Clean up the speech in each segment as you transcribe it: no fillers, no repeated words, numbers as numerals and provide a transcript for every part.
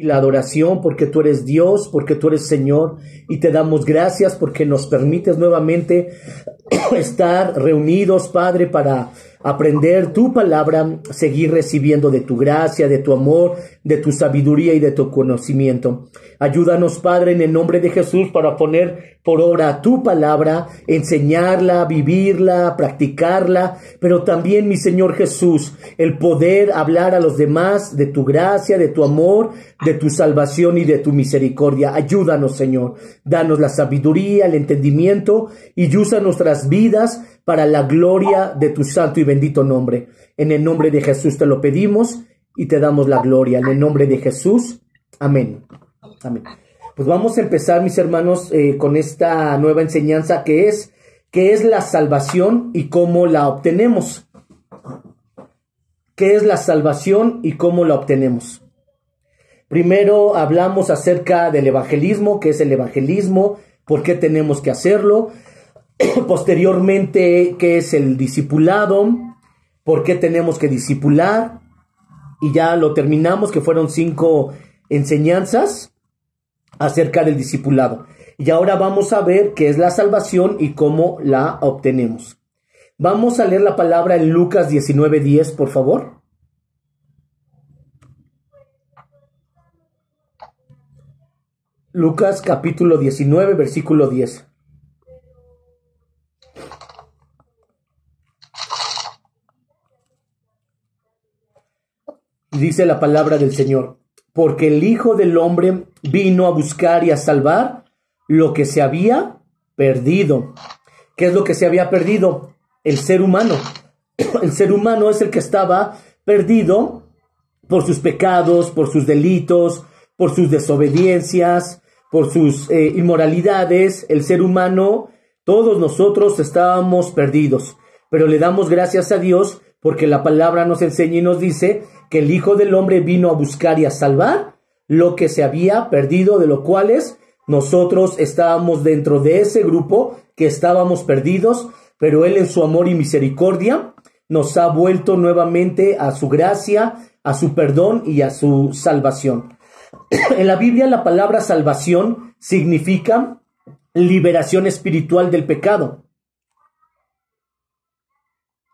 y la adoración, porque tú eres Dios, porque tú eres Señor, y te damos gracias porque nos permites nuevamente estar reunidos, Padre, para aprender tu palabra, seguir recibiendo de tu gracia, de tu amor, de tu sabiduría y de tu conocimiento. Ayúdanos, Padre, en el nombre de Jesús, para poner por obra tu palabra, enseñarla, vivirla, practicarla, pero también, mi Señor Jesús, el poder hablar a los demás de tu gracia, de tu amor, de tu salvación y de tu misericordia. Ayúdanos, Señor. Danos la sabiduría, el entendimiento y usa nuestras vidas para la gloria de tu santo y bendito nombre. En el nombre de Jesús te lo pedimos y te damos la gloria. En el nombre de Jesús. Amén. Amén. Pues vamos a empezar, mis hermanos, con esta nueva enseñanza que es la salvación y cómo la obtenemos. ¿Qué es la salvación y cómo la obtenemos? Primero hablamos acerca del evangelismo, qué es el evangelismo, por qué tenemos que hacerlo. Posteriormente, qué es el discipulado, por qué tenemos que discipular. Y ya lo terminamos, que fueron 5 enseñanzas acerca del discipulado. Y ahora vamos a ver qué es la salvación y cómo la obtenemos. Vamos a leer la palabra en Lucas 19:10, por favor. Lucas capítulo 19, versículo 10. Dice la palabra del Señor: porque el Hijo del Hombre vino a buscar y a salvar lo que se había perdido. ¿Qué es lo que se había perdido? El ser humano. El ser humano es el que estaba perdido por sus pecados, por sus delitos, por sus desobediencias, por sus inmoralidades. El ser humano, todos nosotros estábamos perdidos. Pero le damos gracias a Dios porque la palabra nos enseña y nos dice que el Hijo del Hombre vino a buscar y a salvar lo que se había perdido, de lo cuales nosotros estábamos dentro de ese grupo que estábamos perdidos, pero Él en su amor y misericordia nos ha vuelto nuevamente a su gracia, a su perdón y a su salvación. En la Biblia la palabra salvación significa liberación espiritual del pecado.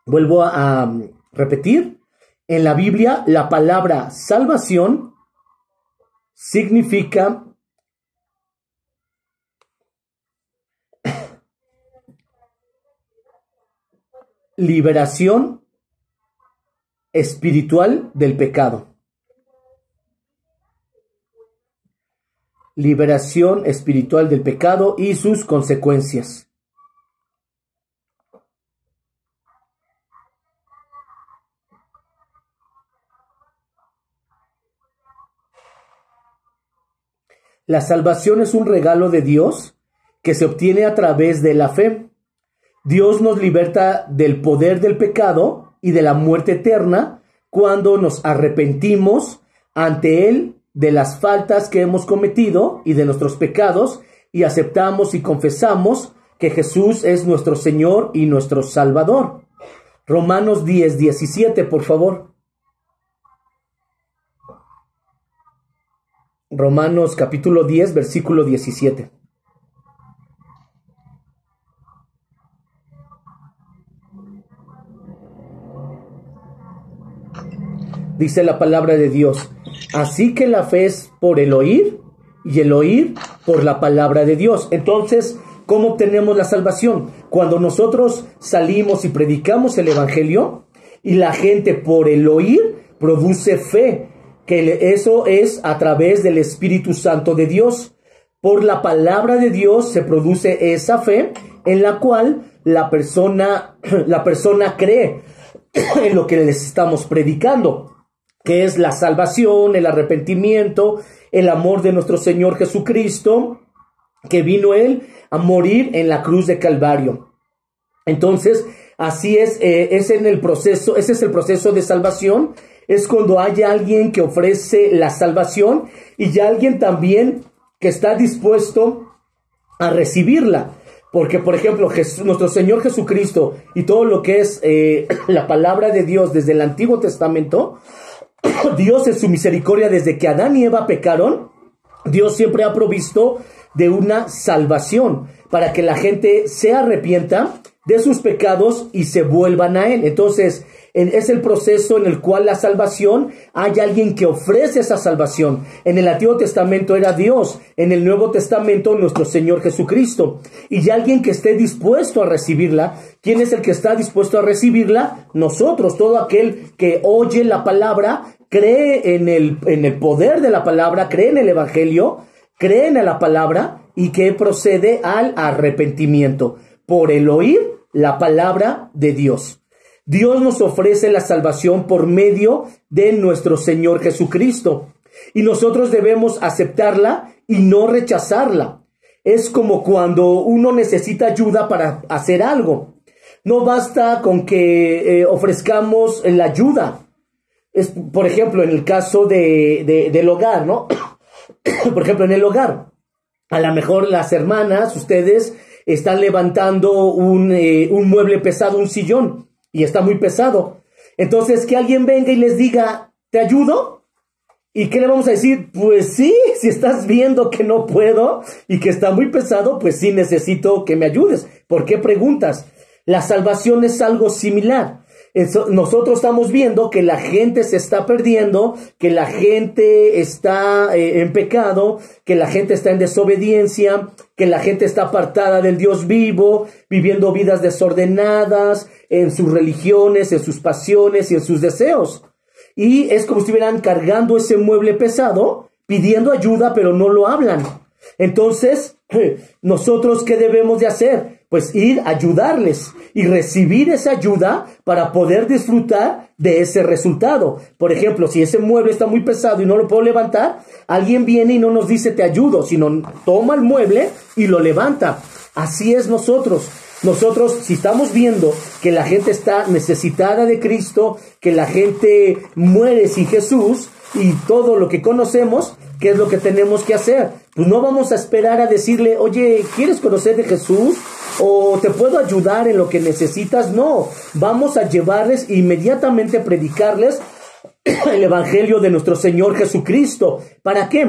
Vuelvo a repetir. En la Biblia, la palabra salvación significa liberación espiritual del pecado. Liberación espiritual del pecado y sus consecuencias. La salvación es un regalo de Dios que se obtiene a través de la fe. Dios nos liberta del poder del pecado y de la muerte eterna cuando nos arrepentimos ante Él de las faltas que hemos cometido y de nuestros pecados y aceptamos y confesamos que Jesús es nuestro Señor y nuestro Salvador. Romanos 10:17, por favor. Romanos capítulo 10, versículo 17. Dice la palabra de Dios: así que la fe es por el oír y el oír por la palabra de Dios. Entonces, ¿cómo obtenemos la salvación? Cuando nosotros salimos y predicamos el evangelio y la gente por el oír produce fe, que eso es a través del Espíritu Santo de Dios. Por la palabra de Dios se produce esa fe en la cual la persona cree en lo que les estamos predicando, que es la salvación, el arrepentimiento, el amor de nuestro Señor Jesucristo, que vino Él a morir en la cruz de Calvario. Entonces, así ese es el proceso de salvación. Es cuando hay alguien que ofrece la salvación y alguien también que está dispuesto a recibirla. Porque, por ejemplo, nuestro Señor Jesucristo y todo lo que es la palabra de Dios desde el Antiguo Testamento Dios en su misericordia, desde que Adán y Eva pecaron, Dios siempre ha provisto de una salvación para que la gente se arrepienta de sus pecados y se vuelvan a Él. Entonces, es el proceso en el cual la salvación, hay alguien que ofrece esa salvación. En el Antiguo Testamento era Dios, en el Nuevo Testamento nuestro Señor Jesucristo. Y hay alguien que esté dispuesto a recibirla. ¿Quién es el que está dispuesto a recibirla? Nosotros, todo aquel que oye la palabra, cree en el poder de la palabra, cree en el Evangelio, cree en la palabra y que procede al arrepentimiento por el oír la palabra de Dios. Dios nos ofrece la salvación por medio de nuestro Señor Jesucristo y nosotros debemos aceptarla y no rechazarla. Es como cuando uno necesita ayuda para hacer algo. No basta con que ofrezcamos la ayuda. Por ejemplo, en el caso del hogar, ¿no? Por ejemplo, en el hogar, a lo mejor las hermanas, ustedes están levantando un mueble pesado, un sillón, y está muy pesado. Entonces, que alguien venga y les diga, ¿te ayudo? ¿Y qué le vamos a decir? Pues sí, si estás viendo que no puedo y que está muy pesado, pues sí necesito que me ayudes. ¿Por qué preguntas? La salvación es algo similar. Nosotros estamos viendo que la gente se está perdiendo, que la gente está en pecado, que la gente está en desobediencia, que la gente está apartada del Dios vivo, viviendo vidas desordenadas en sus religiones, en sus pasiones y en sus deseos. Y es como si estuvieran cargando ese mueble pesado, pidiendo ayuda, pero no lo hablan. Entonces, ¿nosotros qué debemos de hacer? Pues ir a ayudarles y recibir esa ayuda para poder disfrutar de ese resultado. Por ejemplo, si ese mueble está muy pesado y no lo puedo levantar, alguien viene y no nos dice te ayudo, sino toma el mueble y lo levanta. Así es nosotros. Nosotros, si estamos viendo que la gente está necesitada de Cristo, que la gente muere sin Jesús y todo lo que conocemos, ¿qué es lo que tenemos que hacer? Pues no vamos a esperar a decirle, oye, ¿quieres conocer de Jesús? ¿O te puedo ayudar en lo que necesitas? No, vamos a llevarles inmediatamente, predicarles el Evangelio de nuestro Señor Jesucristo. ¿Para qué?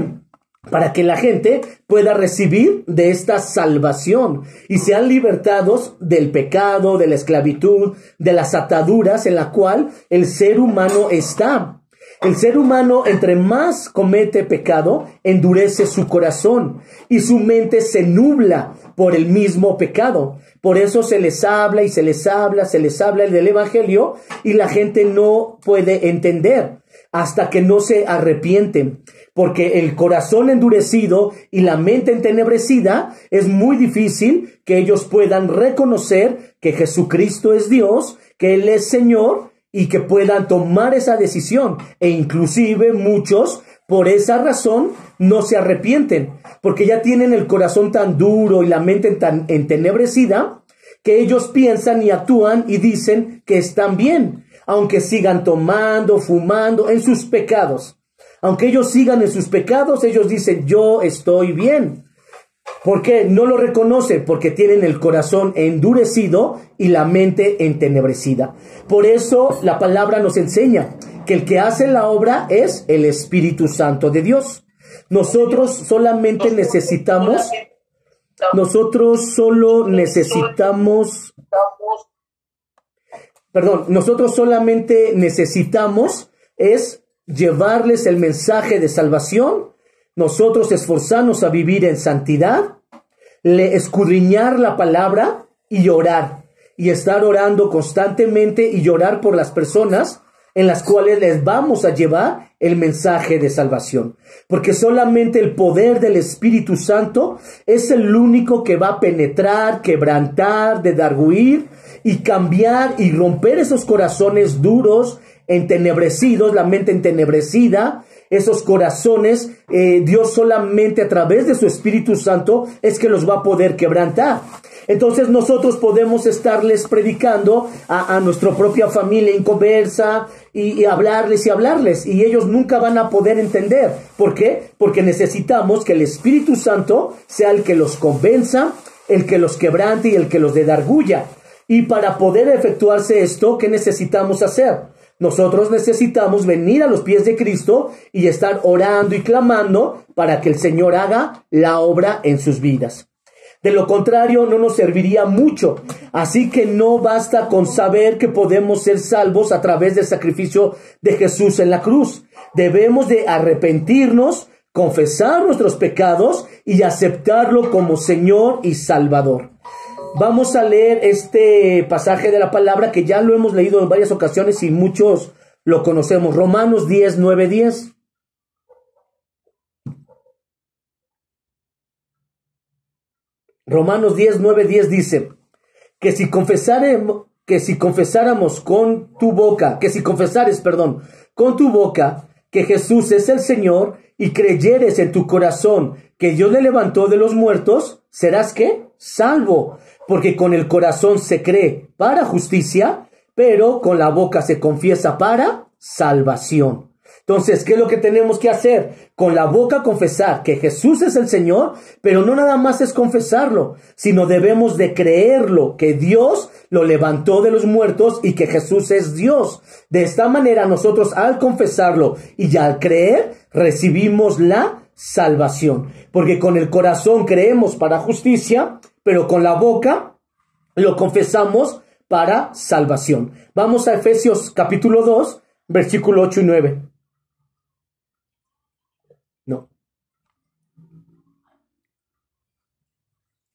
Para que la gente pueda recibir de esta salvación y sean libertados del pecado, de la esclavitud, de las ataduras en la cual el ser humano está. El ser humano, entre más comete pecado, endurece su corazón y su mente se nubla por el mismo pecado. Por eso se les habla y se les habla del Evangelio y la gente no puede entender hasta que no se arrepienten. Porque el corazón endurecido y la mente entenebrecida es muy difícil que ellos puedan reconocer que Jesucristo es Dios, que Él es Señor, y que puedan tomar esa decisión. E inclusive muchos, por esa razón, no se arrepienten, porque ya tienen el corazón tan duro y la mente tan entenebrecida, que ellos piensan y actúan y dicen que están bien, aunque sigan tomando, fumando en sus pecados. Aunque ellos sigan en sus pecados, ellos dicen, yo estoy bien. ¿Por qué? No lo reconocen, porque tienen el corazón endurecido y la mente entenebrecida. Por eso la palabra nos enseña que el que hace la obra es el Espíritu Santo de Dios. Nosotros solo necesitamos es llevarles el mensaje de salvación, nosotros esforzarnos a vivir en santidad, escudriñar la palabra y orar, y estar orando constantemente y orar por las personas en las cuales les vamos a llevar el mensaje de salvación. Porque solamente el poder del Espíritu Santo es el único que va a penetrar, quebrantar, redarguir y cambiar y romper esos corazones duros, entenebrecidos, la mente entenebrecida, esos corazones, Dios solamente a través de su Espíritu Santo es que los va a poder quebrantar. Entonces nosotros podemos estarles predicando a nuestra propia familia inconversa y hablarles y ellos nunca van a poder entender. ¿Por qué? Porque necesitamos que el Espíritu Santo sea el que los convenza, el que los quebrante y el que los redarguya. Y para poder efectuarse esto, ¿qué necesitamos hacer? nosotros necesitamos venir a los pies de Cristo y estar orando y clamando para que el Señor haga la obra en sus vidas. De lo contrario, no nos serviría mucho. Así que no basta con saber que podemos ser salvos a través del sacrificio de Jesús en la cruz. Debemos de arrepentirnos, confesar nuestros pecados y aceptarlo como Señor y Salvador. Vamos a leer este pasaje de la palabra que ya lo hemos leído en varias ocasiones y muchos lo conocemos. Romanos 10, 9, 10. Romanos 10, 9, 10 dice que si confesares con tu boca que Jesús es el Señor y creyeres en tu corazón que Dios le levantó de los muertos, serás ¿qué? Salvo, porque con el corazón se cree para justicia, pero con la boca se confiesa para salvación. Entonces, ¿qué es lo que tenemos que hacer? Con la boca confesar que Jesús es el Señor, pero no nada más es confesarlo, sino debemos de creerlo, que Dios lo levantó de los muertos y que Jesús es Dios. De esta manera nosotros al confesarlo y al creer recibimos la salvación, porque con el corazón creemos para justicia, pero con la boca lo confesamos para salvación. Vamos a Efesios capítulo 2, versículo 8 y 9.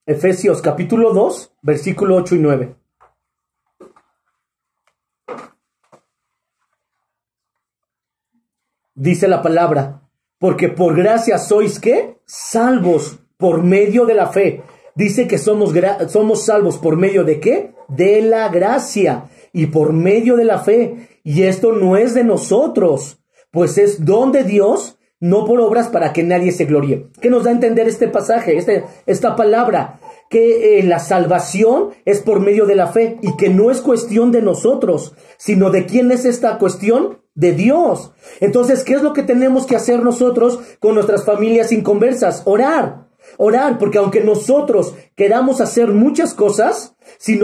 Efesios capítulo 2, versículo 8 y 9. Dice la palabra, porque por gracia sois ¿qué? Salvos por medio de la fe. Dice que somos salvos por medio de ¿qué? De la gracia y por medio de la fe. Y esto no es de nosotros, pues es don de Dios, no por obras para que nadie se gloríe. ¿Qué nos da a entender este pasaje, esta palabra? Que la salvación es por medio de la fe y que no es cuestión de nosotros, sino de quién es esta cuestión, de Dios. Entonces, ¿qué es lo que tenemos que hacer nosotros con nuestras familias inconversas? Orar, porque aunque nosotros queramos hacer muchas cosas, si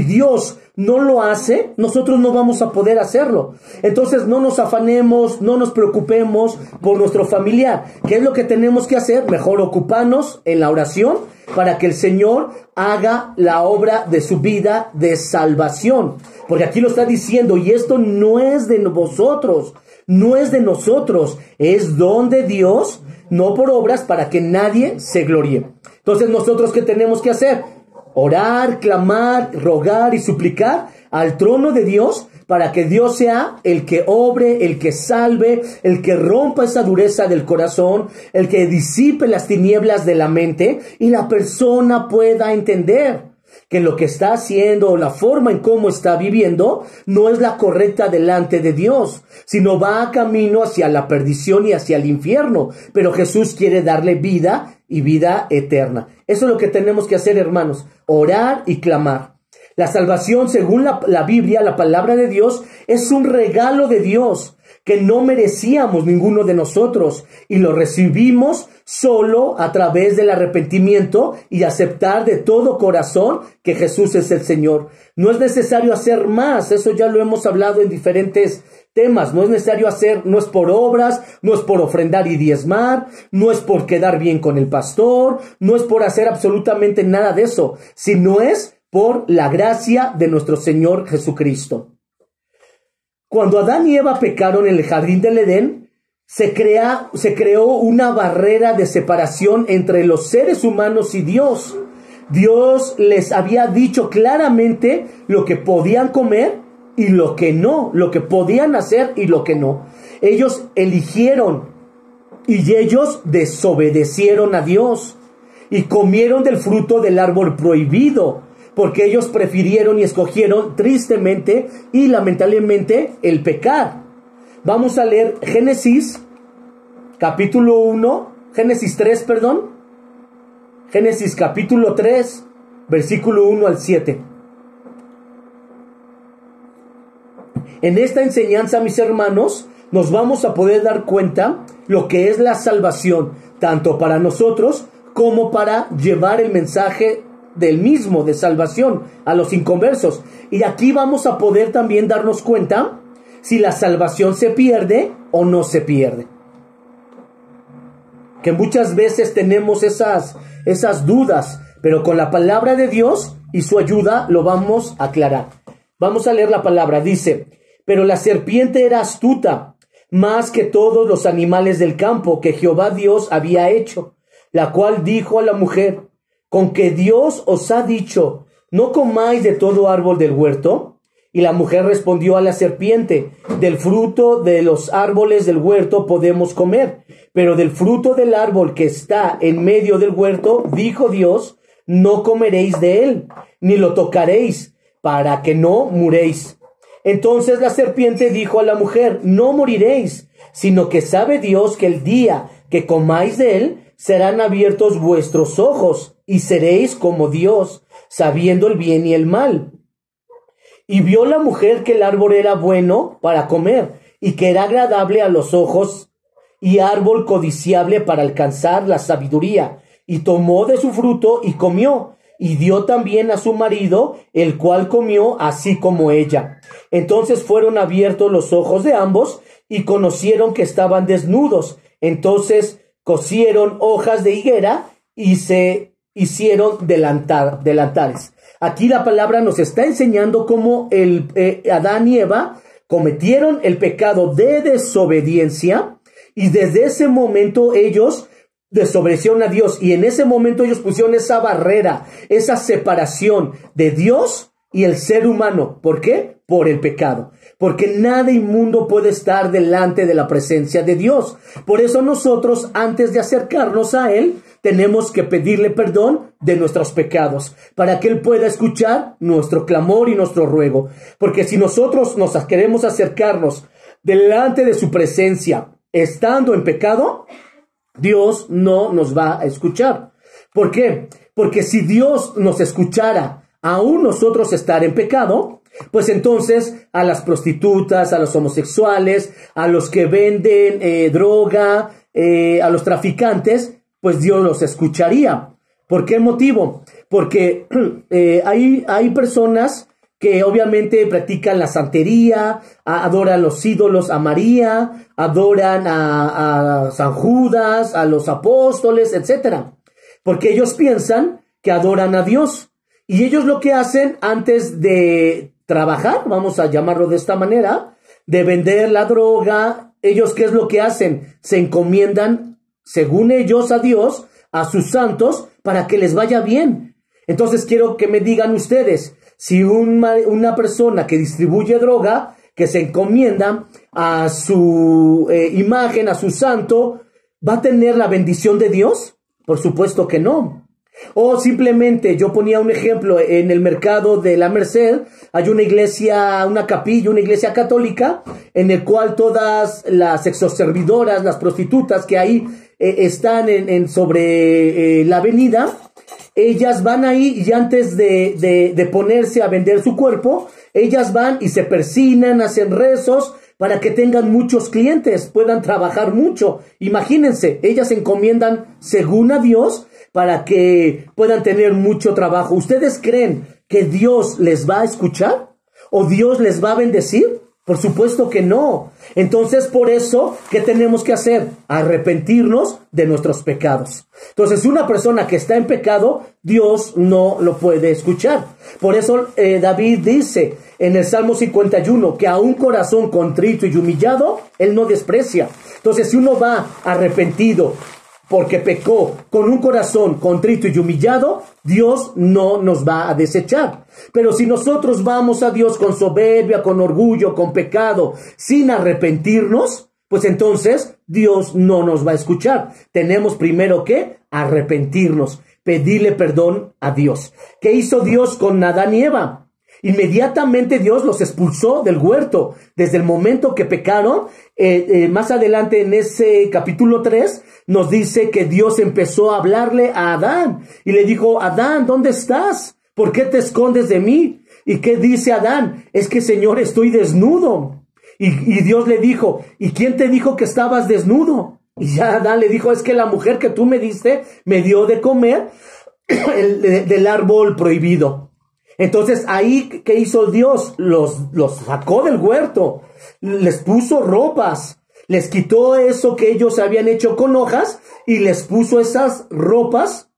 Dios no lo hace, nosotros no vamos a poder hacerlo. Entonces no nos afanemos, no nos preocupemos por nuestro familiar. ¿Qué es lo que tenemos que hacer? Mejor ocuparnos en la oración para que el Señor haga la obra de su vida de salvación. Porque aquí lo está diciendo, y esto no es de vosotros, no es de nosotros, es don de Dios, no por obras para que nadie se gloríe. Entonces, ¿nosotros qué tenemos que hacer? Orar, clamar, rogar y suplicar al trono de Dios para que Dios sea el que obre, el que salve, el que rompa esa dureza del corazón, el que disipe las tinieblas de la mente y la persona pueda entender que lo que está haciendo o la forma en cómo está viviendo no es la correcta delante de Dios, sino va camino hacia la perdición y hacia el infierno. Pero Jesús quiere darle vida y vida eterna. Eso es lo que tenemos que hacer, hermanos, orar y clamar. La salvación, según la Biblia, la palabra de Dios, es un regalo de Dios que no merecíamos ninguno de nosotros y lo recibimos solo a través del arrepentimiento y aceptar de todo corazón que Jesús es el Señor. No es necesario hacer más, eso ya lo hemos hablado en diferentes temas. No es necesario hacer, no es por obras, no es por ofrendar y diezmar, no es por quedar bien con el pastor, no es por hacer absolutamente nada de eso, sino es por la gracia de nuestro Señor Jesucristo. Cuando Adán y Eva pecaron en el jardín del Edén, se creó una barrera de separación entre los seres humanos y Dios. Dios les había dicho claramente lo que podían comer y lo que no, lo que podían hacer y lo que no. Ellos eligieron y ellos desobedecieron a Dios y comieron del fruto del árbol prohibido, porque ellos prefirieron y escogieron tristemente y lamentablemente el pecar. Vamos a leer Génesis capítulo 3, Génesis capítulo 3, versículo 1 al 7. En esta enseñanza, mis hermanos, nos vamos a poder dar cuenta lo que es la salvación, tanto para nosotros como para llevar el mensaje del mismo de salvación a los inconversos. Y aquí vamos a poder también darnos cuenta si la salvación se pierde o no se pierde. Que muchas veces tenemos esas dudas, pero con la palabra de Dios y su ayuda lo vamos a aclarar. Vamos a leer la palabra. Dice: pero la serpiente era astuta, más que todos los animales del campo que Jehová Dios había hecho, la cual dijo a la mujer: ¿con que Dios os ha dicho, no comáis de todo árbol del huerto? Y la mujer respondió a la serpiente: del fruto de los árboles del huerto podemos comer, pero del fruto del árbol que está en medio del huerto, dijo Dios, no comeréis de él, ni lo tocaréis, para que no muréis. Entonces la serpiente dijo a la mujer: no moriréis, sino que sabe Dios que el día que comáis de él, serán abiertos vuestros ojos, y seréis como Dios, sabiendo el bien y el mal. Y vio la mujer que el árbol era bueno para comer, y que era agradable a los ojos, y árbol codiciable para alcanzar la sabiduría. Y tomó de su fruto y comió, y dio también a su marido, el cual comió así como ella. Entonces fueron abiertos los ojos de ambos, y conocieron que estaban desnudos. Entonces cosieron hojas de higuera, y se hicieron delantares. Aquí la palabra nos está enseñando cómo Adán y Eva cometieron el pecado de desobediencia, y desde ese momento ellos desobedecieron a Dios, y en ese momento ellos pusieron esa barrera, esa separación de Dios y el ser humano. ¿Por qué? Por el pecado. Porque nada inmundo puede estar delante de la presencia de Dios. Por eso nosotros, antes de acercarnos a Él, tenemos que pedirle perdón de nuestros pecados, para que Él pueda escuchar nuestro clamor y nuestro ruego. Porque si nosotros nos queremos acercarnos delante de su presencia, estando en pecado, Dios no nos va a escuchar. ¿Por qué? Porque si Dios nos escuchara, aún nosotros estar en pecado, pues entonces a las prostitutas, a los homosexuales, a los que venden droga, a los traficantes, pues Dios los escucharía. ¿Por qué motivo? Porque hay personas que obviamente practican la santería, adoran los ídolos, a María, adoran a San Judas, a los apóstoles, etcétera. Porque ellos piensan que adoran a Dios. Y ellos lo que hacen antes de trabajar, vamos a llamarlo de esta manera, de vender la droga, ellos ¿qué es lo que hacen? Se encomiendan, según ellos, a Dios, a sus santos, para que les vaya bien. Entonces quiero que me digan ustedes, si una persona que distribuye droga, que se encomienda a su imagen, a su santo, ¿va a tener la bendición de Dios? Por supuesto que no. O simplemente, yo ponía un ejemplo, en el mercado de la Merced hay una iglesia, una capilla, una iglesia católica, en el cual todas las exoservidoras, las prostitutas que ahí están sobre la avenida, ellas van ahí y antes de ponerse a vender su cuerpo, ellas van y se persignan, hacen rezos para que tengan muchos clientes, puedan trabajar mucho. Imagínense, ellas se encomiendan según a Dios para que puedan tener mucho trabajo. ¿Ustedes creen que Dios les va a escuchar? ¿O Dios les va a bendecir? Por supuesto que no. Entonces, por eso, ¿qué tenemos que hacer? Arrepentirnos de nuestros pecados. Entonces, una persona que está en pecado, Dios no lo puede escuchar. Por eso David dice en el Salmo 51 que a un corazón contrito y humillado, Él no desprecia. Entonces, si uno va arrepentido porque pecó con un corazón contrito y humillado, Dios no nos va a desechar. Pero si nosotros vamos a Dios con soberbia, con orgullo, con pecado, sin arrepentirnos, pues entonces Dios no nos va a escuchar. Tenemos primero que arrepentirnos, pedirle perdón a Dios. ¿Qué hizo Dios con Adán y Eva? Inmediatamente Dios los expulsó del huerto. Desde el momento que pecaron, más adelante en ese capítulo 3, nos dice que Dios empezó a hablarle a Adán. Y le dijo: Adán, ¿dónde estás? ¿Por qué te escondes de mí? ¿Y qué dice Adán? Es que, Señor, estoy desnudo. Y Dios le dijo: ¿y quién te dijo que estabas desnudo? Y ya Adán le dijo: es que la mujer que tú me diste me dio de comer del árbol prohibido. Entonces ahí, ¿qué hizo Dios? Los sacó del huerto, les puso ropas, les quitó eso que ellos habían hecho con hojas y les puso esas ropas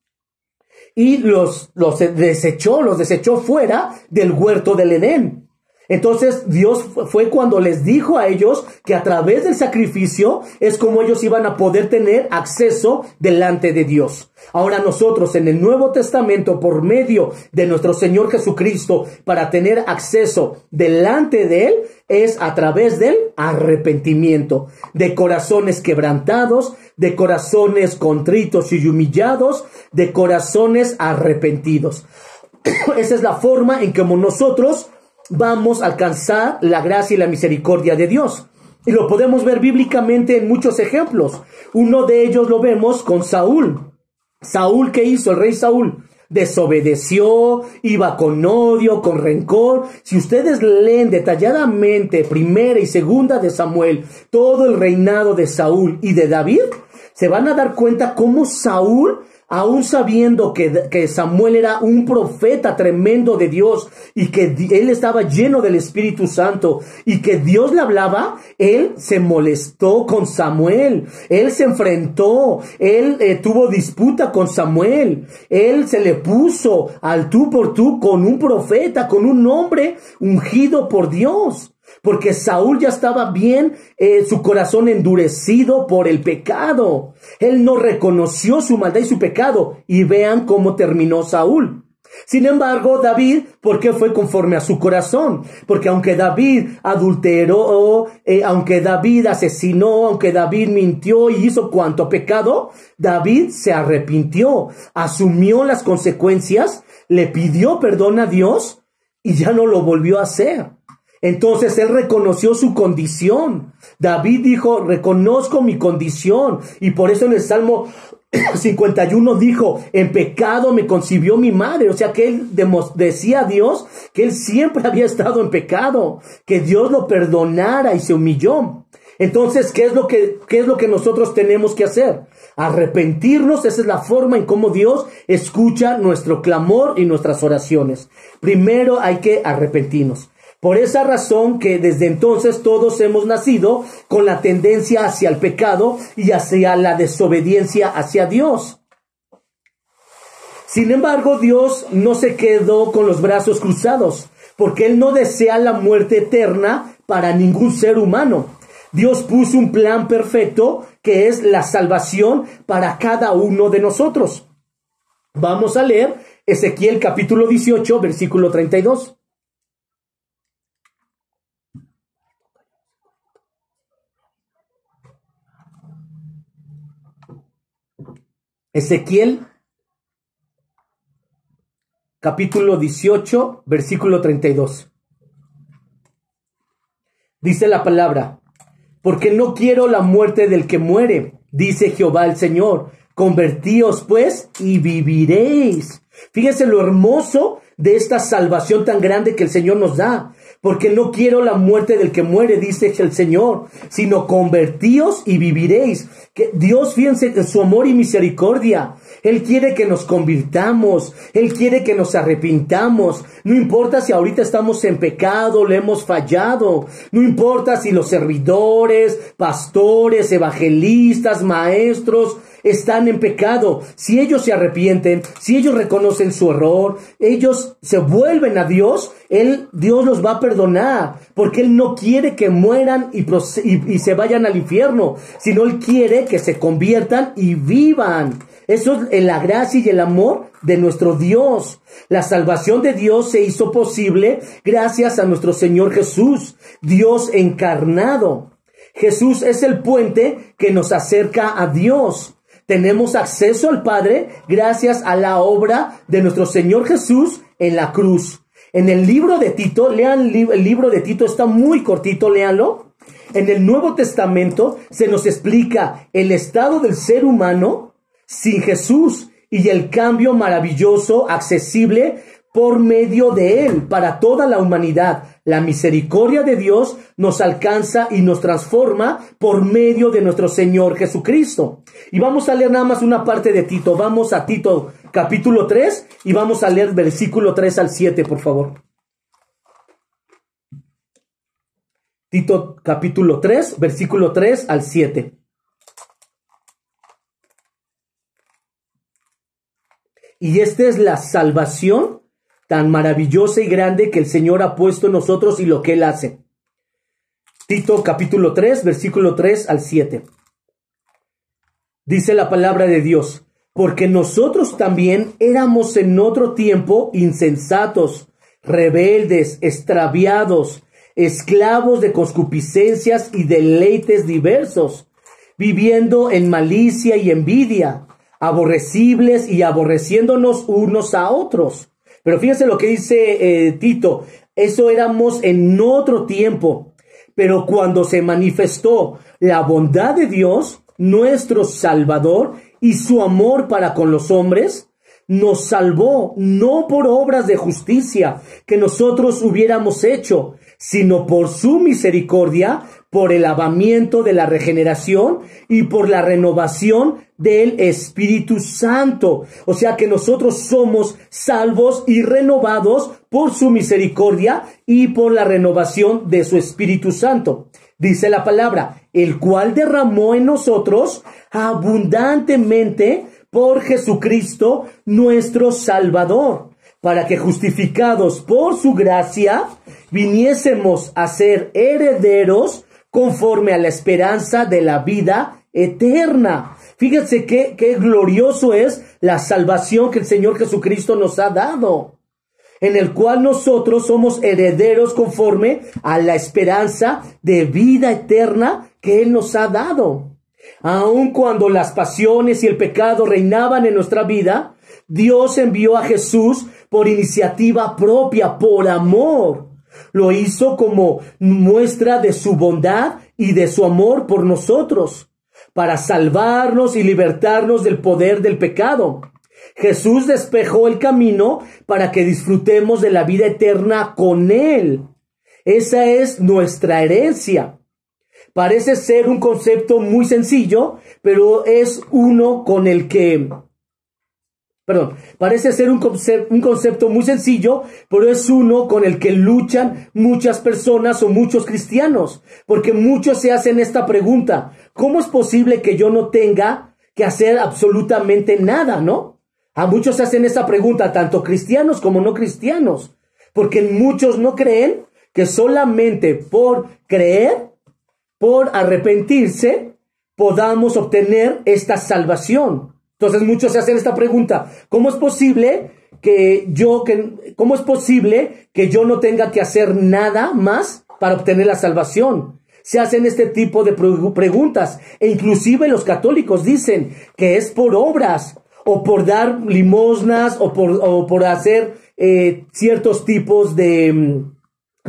y los desechó fuera del huerto del Edén. Entonces Dios fue cuando les dijo a ellos que a través del sacrificio es como ellos iban a poder tener acceso delante de Dios. Ahora nosotros en el Nuevo Testamento, por medio de nuestro Señor Jesucristo, para tener acceso delante de Él, es a través del arrepentimiento, de corazones quebrantados, de corazones contritos y humillados, de corazones arrepentidos. Esa es la forma en que nosotros vamos a alcanzar la gracia y la misericordia de Dios. Y lo podemos ver bíblicamente en muchos ejemplos. Uno de ellos lo vemos con Saúl. Saúl, ¿qué hizo? El rey Saúl desobedeció, iba con odio, con rencor. Si ustedes leen detalladamente primera y segunda de Samuel, todo el reinado de Saúl y de David, se van a dar cuenta cómo Saúl, aún sabiendo que Samuel era un profeta tremendo de Dios y que él estaba lleno del Espíritu Santo y que Dios le hablaba, él se molestó con Samuel, él se enfrentó, él tuvo disputa con Samuel, él se le puso al tú por tú con un profeta, con un hombre ungido por Dios. Porque Saúl ya estaba bien, su corazón endurecido por el pecado. Él no reconoció su maldad y su pecado. Y vean cómo terminó Saúl. Sin embargo, David, ¿por qué fue conforme a su corazón? Porque aunque David adulteró, aunque David asesinó, aunque David mintió y hizo cuanto pecado, David se arrepintió, asumió las consecuencias, le pidió perdón a Dios y ya no lo volvió a hacer. Entonces él reconoció su condición. David dijo, reconozco mi condición. Y por eso en el Salmo 51 dijo, en pecado me concibió mi madre. O sea que él decía a Dios que él siempre había estado en pecado, que Dios lo perdonara y se humilló. Entonces, ¿qué es lo que nosotros tenemos que hacer? Arrepentirnos. Esa es la forma en cómo Dios escucha nuestro clamor y nuestras oraciones. Primero hay que arrepentirnos. Por esa razón que desde entonces todos hemos nacido con la tendencia hacia el pecado y hacia la desobediencia hacia Dios. Sin embargo, Dios no se quedó con los brazos cruzados, porque Él no desea la muerte eterna para ningún ser humano. Dios puso un plan perfecto que es la salvación para cada uno de nosotros. Vamos a leer Ezequiel capítulo 18, versículo 32. Ezequiel, capítulo 18, versículo 32. Dice la palabra, porque no quiero la muerte del que muere, dice Jehová el Señor. Convertíos pues y viviréis. Fíjense lo hermoso de esta salvación tan grande que el Señor nos da. Porque no quiero la muerte del que muere, dice el Señor, sino convertíos y viviréis. Que Dios, fíjense en su amor y misericordia. Él quiere que nos convirtamos. Él quiere que nos arrepintamos. No importa si ahorita estamos en pecado, le hemos fallado. No importa si los servidores, pastores, evangelistas, maestros están en pecado. Si ellos se arrepienten, si ellos reconocen su error, ellos se vuelven a Dios, Dios los va a perdonar, porque Él no quiere que mueran y se vayan al infierno, sino Él quiere que se conviertan y vivan. Eso es la gracia y el amor de nuestro Dios. La salvación de Dios se hizo posible gracias a nuestro Señor Jesús, Dios encarnado. Jesús es el puente que nos acerca a Dios. Tenemos acceso al Padre gracias a la obra de nuestro Señor Jesús en la cruz. En el libro de Tito, lean el libro de Tito, está muy cortito, léanlo. En el Nuevo Testamento se nos explica el estado del ser humano sin Jesús y el cambio maravilloso, accesible por medio de Él para toda la humanidad. La misericordia de Dios nos alcanza y nos transforma por medio de nuestro Señor Jesucristo. Y vamos a leer nada más una parte de Tito. Vamos a Tito capítulo 3 y vamos a leer versículo 3 al 7, por favor. Tito capítulo 3, versículo 3 al 7. Y esta es la salvación tan maravillosa y grande que el Señor ha puesto en nosotros y lo que Él hace. Tito capítulo 3, versículo 3 al 7. Dice la palabra de Dios: porque nosotros también éramos en otro tiempo insensatos, rebeldes, extraviados, esclavos de concupiscencias y deleites diversos, viviendo en malicia y envidia, aborrecibles y aborreciéndonos unos a otros. Pero fíjense lo que dice Tito: eso éramos en otro tiempo, pero cuando se manifestó la bondad de Dios, nuestro Salvador, y su amor para con los hombres, nos salvó no por obras de justicia que nosotros hubiéramos hecho, sino por su misericordia, por el lavamiento de la regeneración y por la renovación del Espíritu Santo. O sea que nosotros somos salvos y renovados por su misericordia y por la renovación de su Espíritu Santo. Dice la palabra: el cual derramó en nosotros abundantemente por Jesucristo nuestro Salvador, para que justificados por su gracia viniésemos a ser herederos conforme a la esperanza de la vida eterna. Fíjense qué glorioso es la salvación que el Señor Jesucristo nos ha dado, en el cual nosotros somos herederos conforme a la esperanza de vida eterna que Él nos ha dado. Aun cuando las pasiones y el pecado reinaban en nuestra vida, Dios envió a Jesús por iniciativa propia, por amor. Lo hizo como muestra de su bondad y de su amor por nosotros, para salvarnos y libertarnos del poder del pecado. Jesús despejó el camino para que disfrutemos de la vida eterna con Él. Esa es nuestra herencia. Parece ser un concepto muy sencillo, pero es uno con el que... parece ser un concepto muy sencillo, pero es uno con el que luchan muchas personas o muchos cristianos, porque muchos se hacen esta pregunta: ¿cómo es posible que yo no tenga que hacer absolutamente nada, no? A muchos se hacen esta pregunta, tanto cristianos como no cristianos, porque muchos no creen que solamente por creer, por arrepentirse, podamos obtener esta salvación. Entonces muchos se hacen esta pregunta: ¿cómo es posible que yo no tenga que hacer nada más para obtener la salvación? Se hacen este tipo de preguntas, e inclusive los católicos dicen que es por obras, o por dar limosnas, o por hacer ciertos tipos de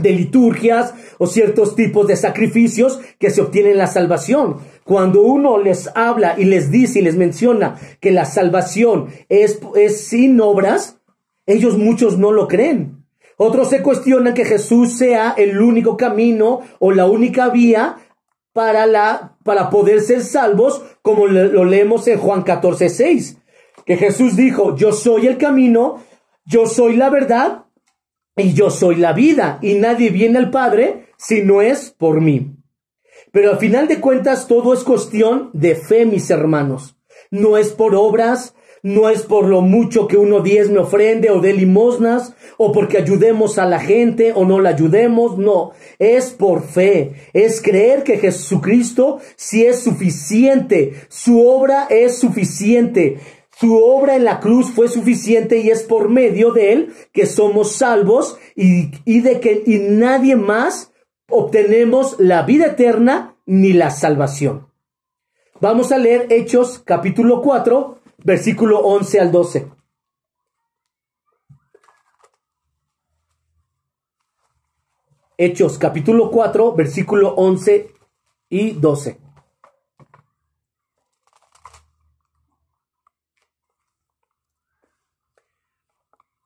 liturgias o ciertos tipos de sacrificios que se obtienen la salvación. Cuando uno les habla y les dice y les menciona que la salvación es sin obras, ellos muchos no lo creen. Otros se cuestionan que Jesús sea el único camino o la única vía para poder ser salvos, como lo leemos en Juan 14:6, que Jesús dijo: yo soy el camino, yo soy la verdad y yo soy la vida, y nadie viene al Padre si no es por mí. Pero al final de cuentas todo es cuestión de fe, mis hermanos. No es por obras, no es por lo mucho que uno diezme, ofrende o dé limosnas, o porque ayudemos a la gente o no la ayudemos. No, es por fe, es creer que Jesucristo sí es suficiente, su obra es suficiente. Su obra en la cruz fue suficiente, y es por medio de Él que somos salvos, y nadie más obtenemos la vida eterna ni la salvación. Vamos a leer Hechos capítulo 4, versículo 11 al 12. Hechos capítulo 4, versículo 11 y 12.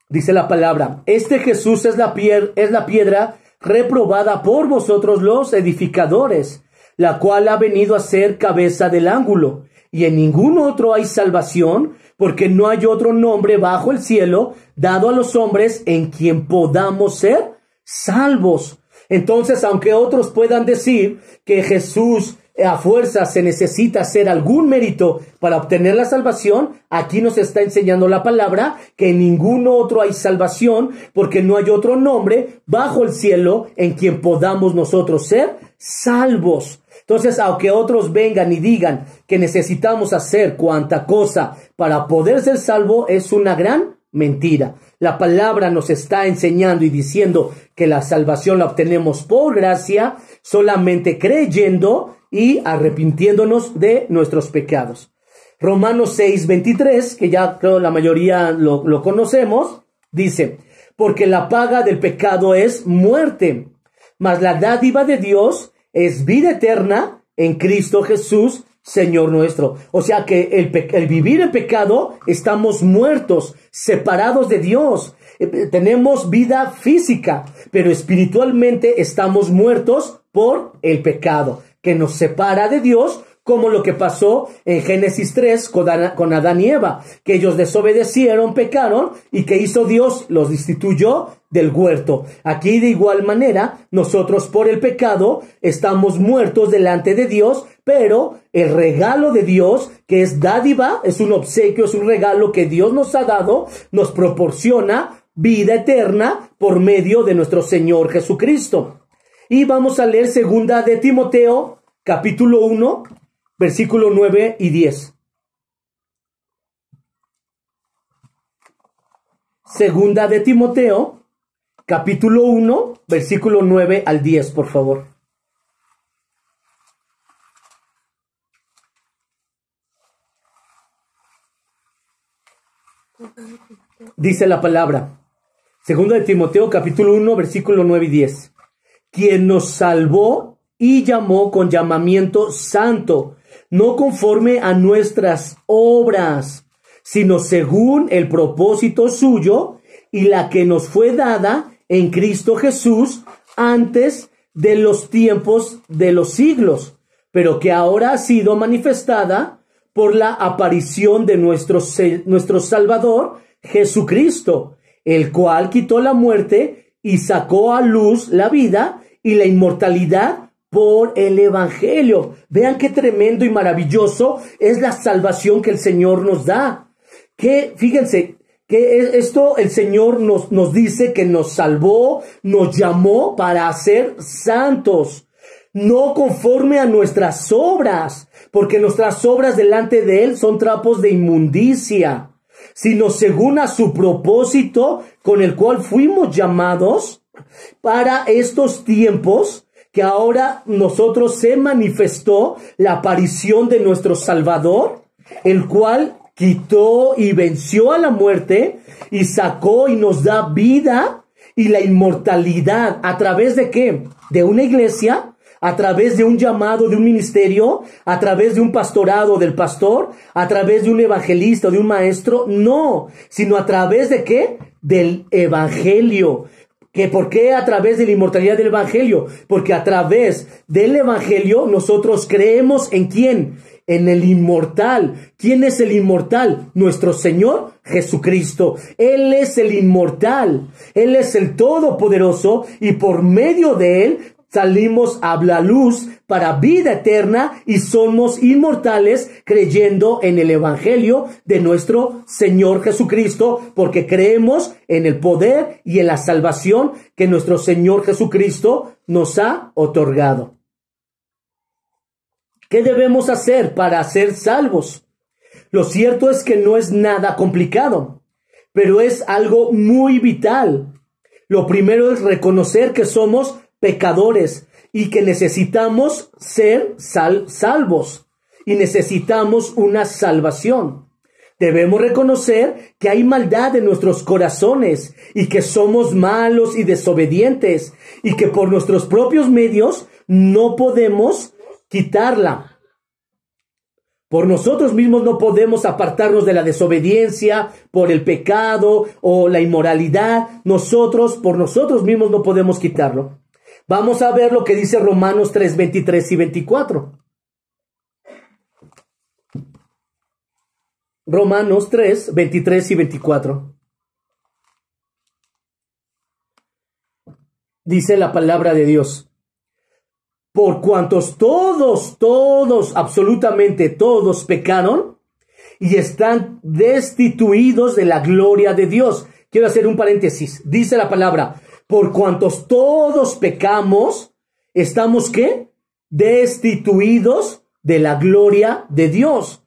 Dice la palabra: este Jesús es la piedra reprobada por vosotros los edificadores, la cual ha venido a ser cabeza del ángulo. Y en ningún otro hay salvación, porque no hay otro nombre bajo el cielo dado a los hombres en quien podamos ser salvos. Entonces, aunque otros puedan decir que Jesús a fuerza se necesita hacer algún mérito para obtener la salvación, aquí nos está enseñando la palabra que en ningún otro hay salvación, porque no hay otro nombre bajo el cielo en quien podamos nosotros ser salvos. Entonces, aunque otros vengan y digan que necesitamos hacer cuanta cosa para poder ser salvo, es una gran mentira. La palabra nos está enseñando y diciendo que la salvación la obtenemos por gracia, solamente creyendo y arrepintiéndonos de nuestros pecados. Romanos 6:23, que ya creo la mayoría lo conocemos, dice: porque la paga del pecado es muerte, mas la dádiva de Dios es vida eterna en Cristo Jesús, Señor nuestro. O sea que el vivir en pecado, estamos muertos, separados de Dios. Tenemos vida física, pero espiritualmente estamos muertos por el pecado, que nos separa de Dios, como lo que pasó en Génesis 3 con Adán y Eva, que ellos desobedecieron, pecaron, y que hizo Dios, los destituyó del huerto. Aquí de igual manera, nosotros por el pecado estamos muertos delante de Dios, pero el regalo de Dios, que es dádiva, es un obsequio, es un regalo que Dios nos ha dado, nos proporciona vida eterna por medio de nuestro Señor Jesucristo. Y vamos a leer segunda de Timoteo, capítulo 1, versículo 9 y 10. Segunda de Timoteo, capítulo 1, versículo 9 al 10, por favor. Dice la palabra, segunda de Timoteo, capítulo 1, versículo 9 y 10. Quien nos salvó y llamó con llamamiento santo, no conforme a nuestras obras, sino según el propósito suyo y la que nos fue dada en Cristo Jesús antes de los tiempos de los siglos, pero que ahora ha sido manifestada por la aparición de nuestro Salvador Jesucristo, el cual quitó la muerte y sacó a luz la vida y la inmortalidad por el Evangelio. Vean qué tremendo y maravilloso es la salvación que el Señor nos da. Que, fíjense, que esto el Señor nos dice que nos salvó, nos llamó para ser santos, no conforme a nuestras obras, porque nuestras obras delante de Él son trapos de inmundicia, sino según a su propósito con el cual fuimos llamados para estos tiempos, que ahora nosotros se manifestó la aparición de nuestro Salvador, el cual quitó y venció a la muerte y sacó y nos da vida y la inmortalidad. ¿A través de qué? De una iglesia, a través de un llamado, de un ministerio, a través de un pastorado del pastor, a través de un evangelista, de un maestro. No, sino a través de qué? Del Evangelio. ¿Por qué a través de la inmortalidad del Evangelio? Porque a través del Evangelio nosotros creemos ¿en quién? En el inmortal. ¿Quién es el inmortal? Nuestro Señor Jesucristo. Él es el inmortal. Él es el todopoderoso y por medio de Él salimos a la luz para vida eterna y somos inmortales creyendo en el Evangelio de nuestro Señor Jesucristo, porque creemos en el poder y en la salvación que nuestro Señor Jesucristo nos ha otorgado. ¿Qué debemos hacer para ser salvos? Lo cierto es que no es nada complicado, pero es algo muy vital. Lo primero es reconocer que somos pecadores y que necesitamos ser salvos y necesitamos una salvación. Debemos reconocer que hay maldad en nuestros corazones y que somos malos y desobedientes y que por nuestros propios medios no podemos quitarla. Por nosotros mismos no podemos apartarnos de la desobediencia, por el pecado o la inmoralidad. Por nosotros mismos no podemos quitarlo. Vamos a ver lo que dice Romanos 3, 23 y 24. Romanos 3, 23 y 24. Dice la palabra de Dios: por cuantos todos, absolutamente todos pecaron y están destituidos de la gloria de Dios. Quiero hacer un paréntesis. Dice la palabra: por cuantos todos pecamos, estamos ¿qué? Destituidos de la gloria de Dios.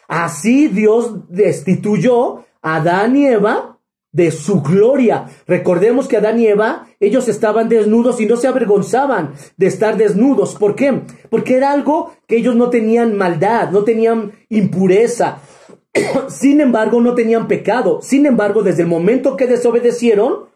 Así Dios destituyó a Adán y Eva de su gloria. Recordemos que Adán y Eva, ellos estaban desnudos y no se avergonzaban de estar desnudos. ¿Por qué? Porque era algo que ellos no tenían maldad, no tenían impureza. Sin embargo, no tenían pecado. Sin embargo, desde el momento que desobedecieron,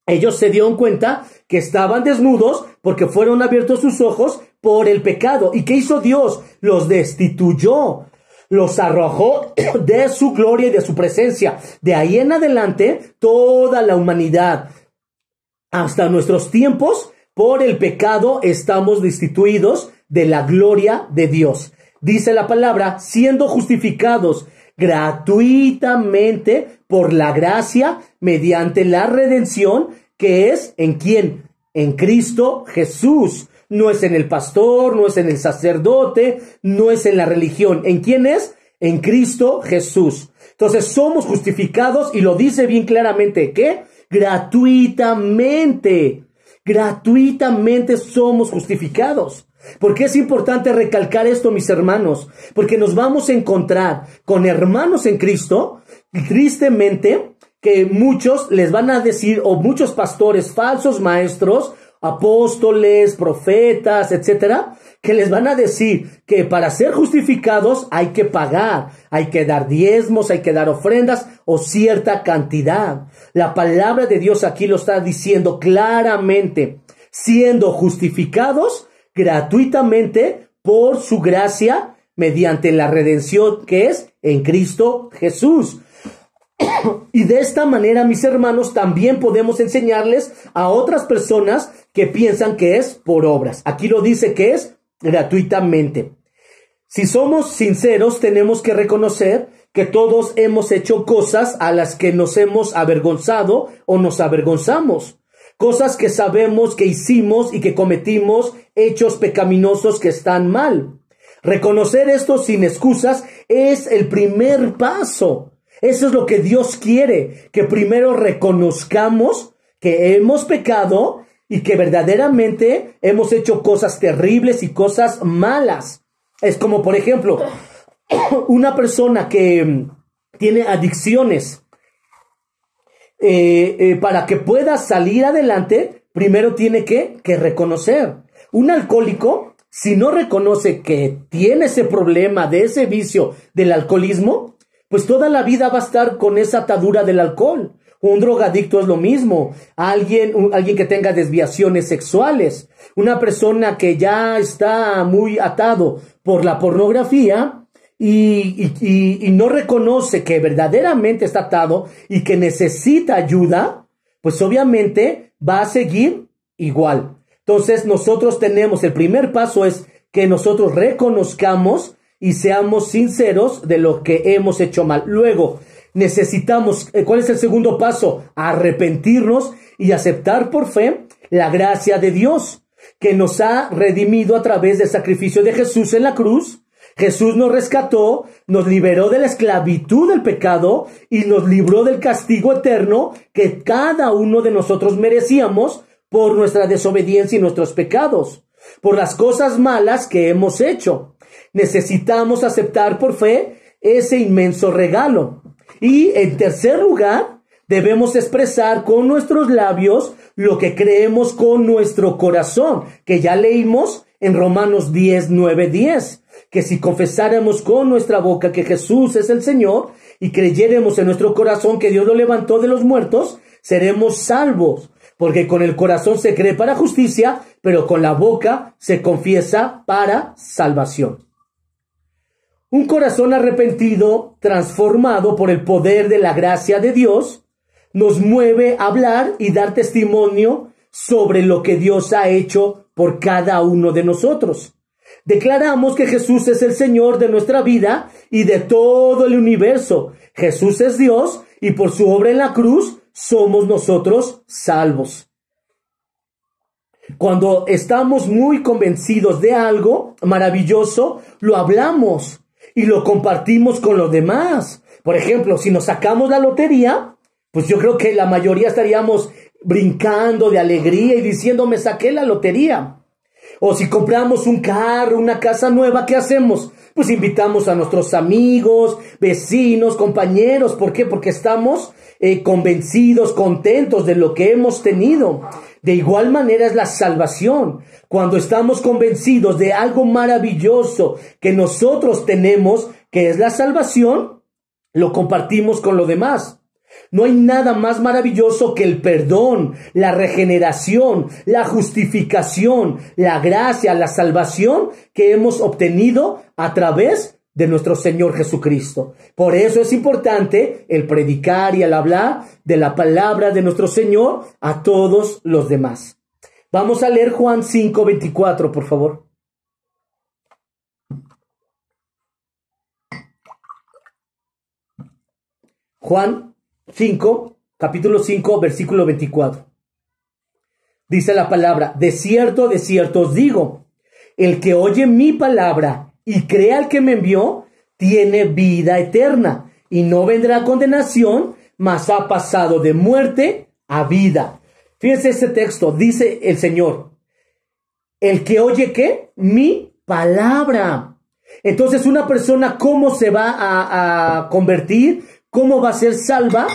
ellos se dieron cuenta que estaban desnudos porque fueron abiertos sus ojos por el pecado. ¿Y qué hizo Dios? Los destituyó. Los arrojó de su gloria y de su presencia. De ahí en adelante, toda la humanidad, hasta nuestros tiempos, por el pecado estamos destituidos de la gloria de Dios. Dice la palabra: siendo justificados gratuitamente por la gracia mediante la redención que es ¿en quién? En Cristo Jesús. No es en el pastor, no es en el sacerdote, no es en la religión. ¿En quién es? En Cristo Jesús. Entonces somos justificados, y lo dice bien claramente, ¿qué? Gratuitamente. Gratuitamente somos justificados. ¿Por qué es importante recalcar esto, mis hermanos? Porque nos vamos a encontrar con hermanos en Cristo, tristemente, que muchos les van a decir, o muchos pastores, falsos maestros, apóstoles, profetas, etcétera, que les van a decir que para ser justificados hay que pagar, hay que dar diezmos, hay que dar ofrendas o cierta cantidad. La palabra de Dios aquí lo está diciendo claramente: siendo justificados gratuitamente por su gracia mediante la redención que es en Cristo Jesús. Y de esta manera, mis hermanos, también podemos enseñarles a otras personas que piensan que es por obras. Aquí lo dice que es gratuitamente. Si somos sinceros, tenemos que reconocer que todos hemos hecho cosas a las que nos hemos avergonzado o nos avergonzamos. Cosas que sabemos que hicimos y que cometimos, hechos pecaminosos que están mal. Reconocer esto sin excusas es el primer paso. Eso es lo que Dios quiere, que primero reconozcamos que hemos pecado y que verdaderamente hemos hecho cosas terribles y cosas malas. Es como, por ejemplo, una persona que tiene adicciones. Para que pueda salir adelante, primero tiene que reconocer. Un alcohólico, si no reconoce que tiene ese problema de ese vicio del alcoholismo, pues toda la vida va a estar con esa atadura del alcohol. Un drogadicto es lo mismo. Alguien que tenga desviaciones sexuales. Una persona que ya está muy atado por la pornografía y no reconoce que verdaderamente está atado y que necesita ayuda, pues obviamente va a seguir igual. Entonces nosotros tenemos, el primer paso es que nosotros reconozcamos y seamos sinceros de lo que hemos hecho mal. Luego, necesitamos, ¿cuál es el segundo paso? Arrepentirnos y aceptar por fe la gracia de Dios, que nos ha redimido a través del sacrificio de Jesús en la cruz. Jesús nos rescató, nos liberó de la esclavitud del pecado y nos libró del castigo eterno que cada uno de nosotros merecíamos por nuestra desobediencia y nuestros pecados, por las cosas malas que hemos hecho. Necesitamos aceptar por fe ese inmenso regalo. Y en tercer lugar, debemos expresar con nuestros labios lo que creemos con nuestro corazón, que ya leímos en Romanos 10, 9, 10, que si confesáramos con nuestra boca que Jesús es el Señor y creyéremos en nuestro corazón que Dios lo levantó de los muertos, seremos salvos. Porque con el corazón se cree para justicia, pero con la boca se confiesa para salvación. Un corazón arrepentido, transformado por el poder de la gracia de Dios, nos mueve a hablar y dar testimonio sobre lo que Dios ha hecho por cada uno de nosotros. Declaramos que Jesús es el Señor de nuestra vida y de todo el universo. Jesús es Dios y por su obra en la cruz somos nosotros salvos. Cuando estamos muy convencidos de algo maravilloso, lo hablamos y lo compartimos con los demás. Por ejemplo, si nos sacamos la lotería, pues yo creo que la mayoría estaríamos brincando de alegría y diciendo, me saqué la lotería. O si compramos un carro, una casa nueva, ¿qué hacemos? Pues invitamos a nuestros amigos, vecinos, compañeros. ¿Por qué? Porque estamos convencidos, contentos de lo que hemos tenido. De igual manera es la salvación. Cuando estamos convencidos de algo maravilloso que nosotros tenemos, que es la salvación, lo compartimos con los demás. No hay nada más maravilloso que el perdón, la regeneración, la justificación, la gracia, la salvación que hemos obtenido a través de nuestro Señor Jesucristo. Por eso es importante el predicar y el hablar de la palabra de nuestro Señor a todos los demás. Vamos a leer Juan 5:24, por favor. Juan 5, capítulo 5, versículo 24. Dice la palabra, de cierto os digo, el que oye mi palabra y cree al que me envió, tiene vida eterna, y no vendrá condenación, mas ha pasado de muerte a vida. Fíjense este texto, dice el Señor, el que oye, ¿qué? Mi palabra. Entonces, una persona, ¿cómo se va a convertir? ¿Cómo va a ser salva?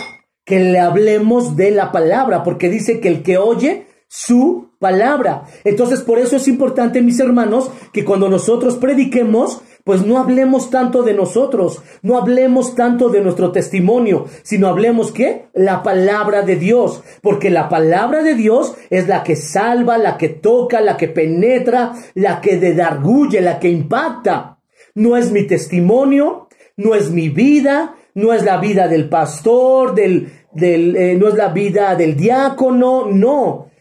Que le hablemos de la palabra, porque dice que el que oye su palabra. Entonces, por eso es importante, mis hermanos, que cuando nosotros prediquemos, pues no hablemos tanto de nosotros, no hablemos tanto de nuestro testimonio, sino hablemos, ¿qué? La palabra de Dios, porque la palabra de Dios es la que salva, la que toca, la que penetra, la que dedarguye, la que impacta. No es mi testimonio, no es mi vida, no es la vida del pastor, no es la vida del diácono, no.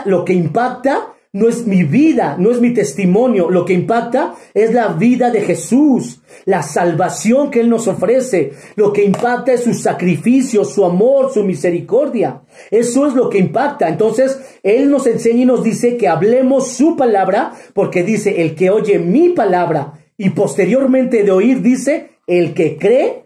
Lo que impacta no es mi vida, no es mi testimonio. Lo que impacta es la vida de Jesús, la salvación que Él nos ofrece. Lo que impacta es su sacrificio, su amor, su misericordia. Eso es lo que impacta. Entonces, Él nos enseña y nos dice que hablemos su palabra, porque dice, el que oye mi palabra, y posteriormente de oír dice, el que cree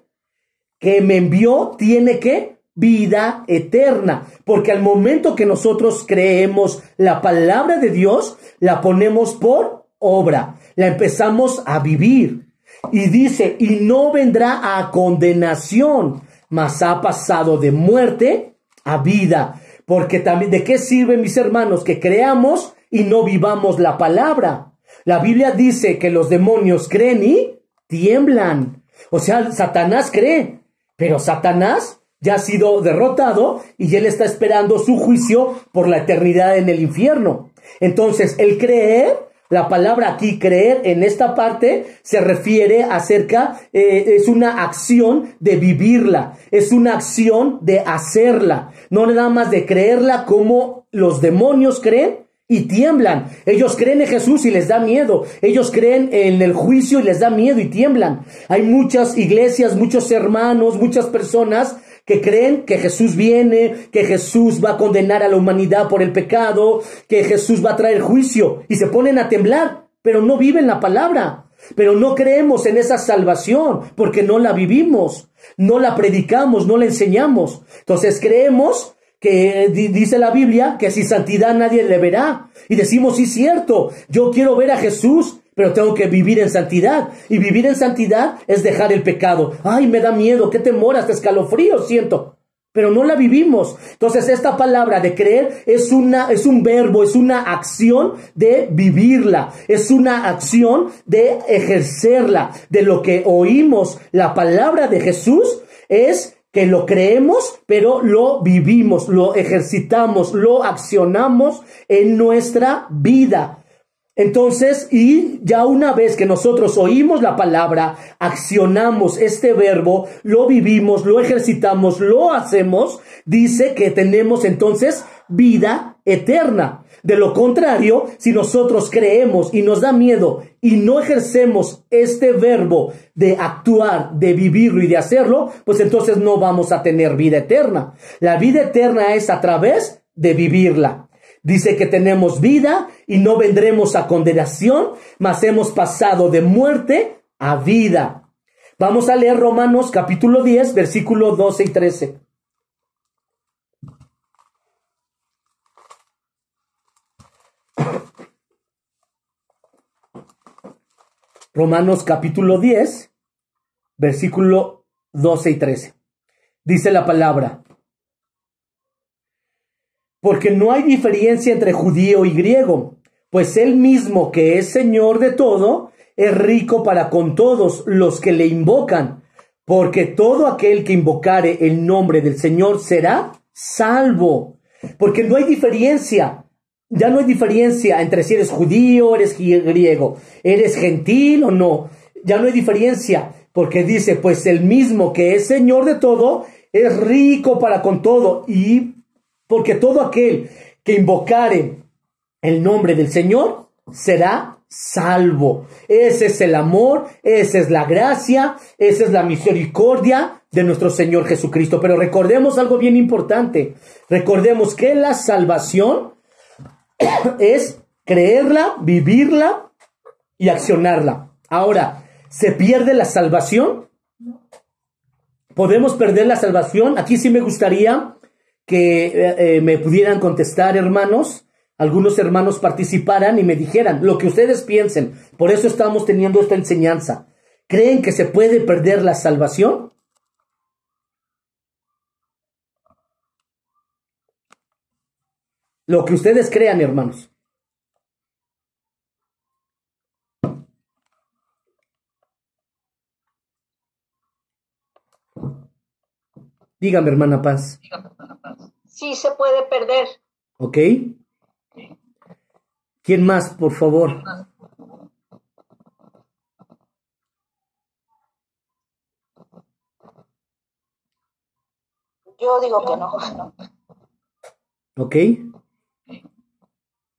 que me envió tiene que vida eterna, porque al momento que nosotros creemos la palabra de Dios, la ponemos por obra, la empezamos a vivir. Y dice, y no vendrá a condenación, mas ha pasado de muerte a vida. Porque también, ¿de qué sirve, mis hermanos, que creamos y no vivamos la palabra? La Biblia dice que los demonios creen y tiemblan. O sea, Satanás cree, pero Satanás ya ha sido derrotado y él está esperando su juicio por la eternidad en el infierno. Entonces, el creer, la palabra aquí creer en esta parte se refiere acerca, es una acción de vivirla, es una acción de hacerla, no nada más de creerla como los demonios creen y tiemblan. Ellos creen en Jesús y les da miedo. Ellos creen en el juicio y les da miedo y tiemblan. Hay muchas iglesias, muchos hermanos, muchas personas que creen que Jesús viene, que Jesús va a condenar a la humanidad por el pecado, que Jesús va a traer juicio, y se ponen a temblar, pero no viven la palabra. Pero no creemos en esa salvación porque no la vivimos, no la predicamos, no la enseñamos. Entonces creemos que dice la Biblia que sin santidad nadie le verá. Y decimos, sí, cierto, yo quiero ver a Jesús, pero tengo que vivir en santidad. Y vivir en santidad es dejar el pecado. Ay, me da miedo, qué temor, hasta escalofrío siento. Pero no la vivimos. Entonces esta palabra de creer es un verbo, es una acción de vivirla. Es una acción de ejercerla. De lo que oímos la palabra de Jesús es que lo creemos, pero lo vivimos, lo ejercitamos, lo accionamos en nuestra vida. Entonces, y ya una vez que nosotros oímos la palabra, accionamos este verbo, lo vivimos, lo ejercitamos, lo hacemos, dice que tenemos entonces vida eterna. De lo contrario, si nosotros creemos y nos da miedo y no ejercemos este verbo de actuar, de vivirlo y de hacerlo, pues entonces no vamos a tener vida eterna. La vida eterna es a través de vivirla. Dice que tenemos vida y no vendremos a condenación, mas hemos pasado de muerte a vida. Vamos a leer Romanos capítulo 10, versículos 12 y 13. Romanos capítulo 10, versículo 12 y 13. Dice la palabra: porque no hay diferencia entre judío y griego, pues él mismo que es Señor de todo, es rico para con todos los que le invocan, porque todo aquel que invocare el nombre del Señor será salvo. Porque no hay diferencia. Ya no hay diferencia entre si eres judío, eres griego, eres gentil o no. Ya no hay diferencia, porque dice, pues el mismo que es Señor de todo, es rico para con todo. Y porque todo aquel que invocare el nombre del Señor será salvo. Ese es el amor, esa es la gracia, esa es la misericordia de nuestro Señor Jesucristo. Pero recordemos algo bien importante. Recordemos que la salvación es creerla, vivirla y accionarla. Ahora, ¿se pierde la salvación? ¿Podemos perder la salvación? Aquí sí me gustaría que me pudieran contestar, hermanos. Algunos hermanos participaran y me dijeran lo que ustedes piensen. Por eso estamos teniendo esta enseñanza. ¿Creen que se puede perder la salvación? Lo que ustedes crean, hermanos. Dígame, hermana Paz. Sí, se puede perder. ¿Ok? ¿Quién más, por favor? Yo digo que no. ¿Ok?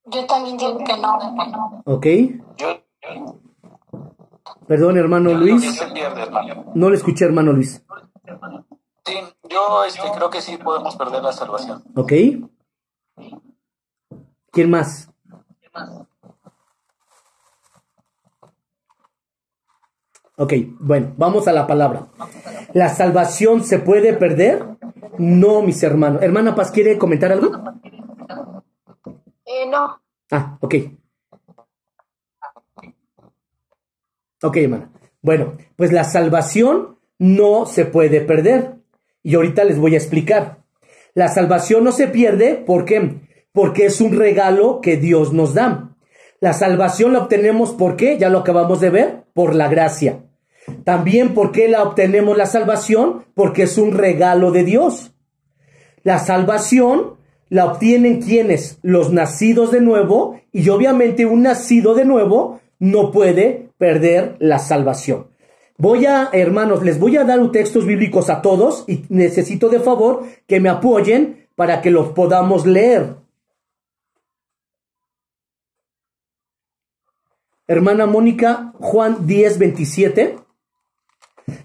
Yo también digo que no. ¿Ok? Yo Perdón, hermano digo Luis. que se pierde, hermano. No le escuché, hermano Luis. Sí, yo creo que sí podemos perder la salvación. ¿Ok? ¿Quién más? Ok, bueno, vamos a la palabra. ¿La salvación se puede perder? No, mis hermanos. Hermana Paz, ¿quiere comentar algo? No. Ah, ok. Ok, hermana. Bueno, pues la salvación no se puede perder. Y ahorita les voy a explicar. La salvación no se pierde, ¿por qué? Porque es un regalo que Dios nos da. La salvación la obtenemos, ¿por qué? Ya lo acabamos de ver, por la gracia. También, ¿por qué la obtenemos la salvación? Porque es un regalo de Dios. La salvación la obtienen ¿quiénes? Los nacidos de nuevo, y obviamente un nacido de nuevo no puede perder la salvación. Hermanos, les voy a dar textos bíblicos a todos y necesito de favor que me apoyen para que los podamos leer. Hermana Mónica, Juan 10:27.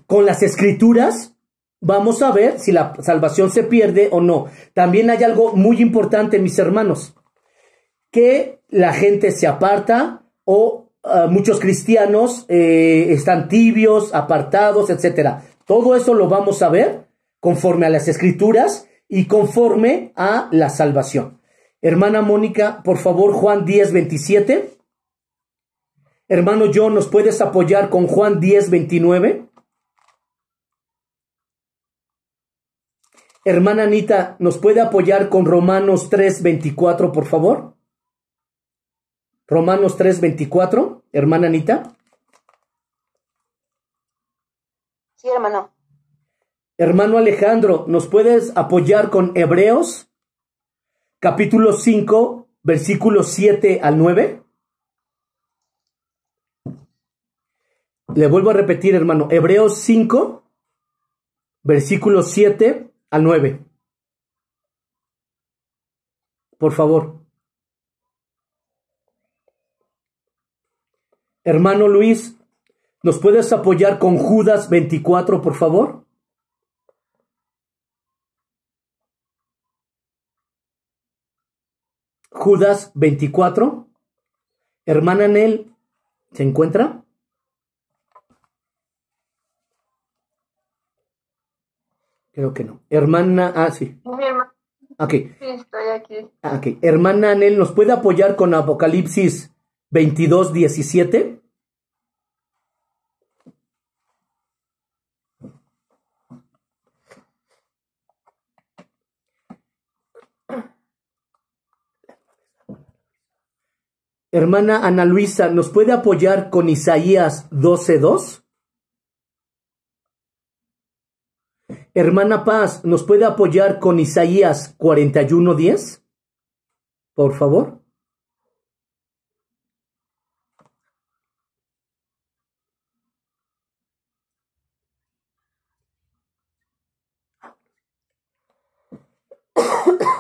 Con las escrituras vamos a ver si la salvación se pierde o no. También hay algo muy importante, mis hermanos, que la gente se aparta o muchos cristianos están tibios, apartados, etc. Todo eso lo vamos a ver conforme a las escrituras y conforme a la salvación. Hermana Mónica, por favor, Juan 10:27. Hermano John, ¿nos puedes apoyar con Juan 10:29? Hermana Anita, ¿nos puede apoyar con Romanos 3:24, por favor? Romanos 3:24, hermana Anita. Sí, hermano. Hermano Alejandro, ¿nos puedes apoyar con Hebreos, capítulo 5, versículos 7 al 9? Le vuelvo a repetir, hermano. Hebreos 5, versículos 7 al 9. por favor. Hermano Luis, ¿nos puedes apoyar con Judas 24, por favor? Judas 24. Hermana Nel, ¿se encuentra? Creo que no. Hermana, sí. Mi hermano. Ok. Sí, estoy aquí. Ok. Hermana Nel, ¿nos puede apoyar con Apocalipsis 22, 17? Hermana Ana Luisa, ¿nos puede apoyar con Isaías 12:2? Hermana Paz, ¿nos puede apoyar con Isaías 41:10? Por favor.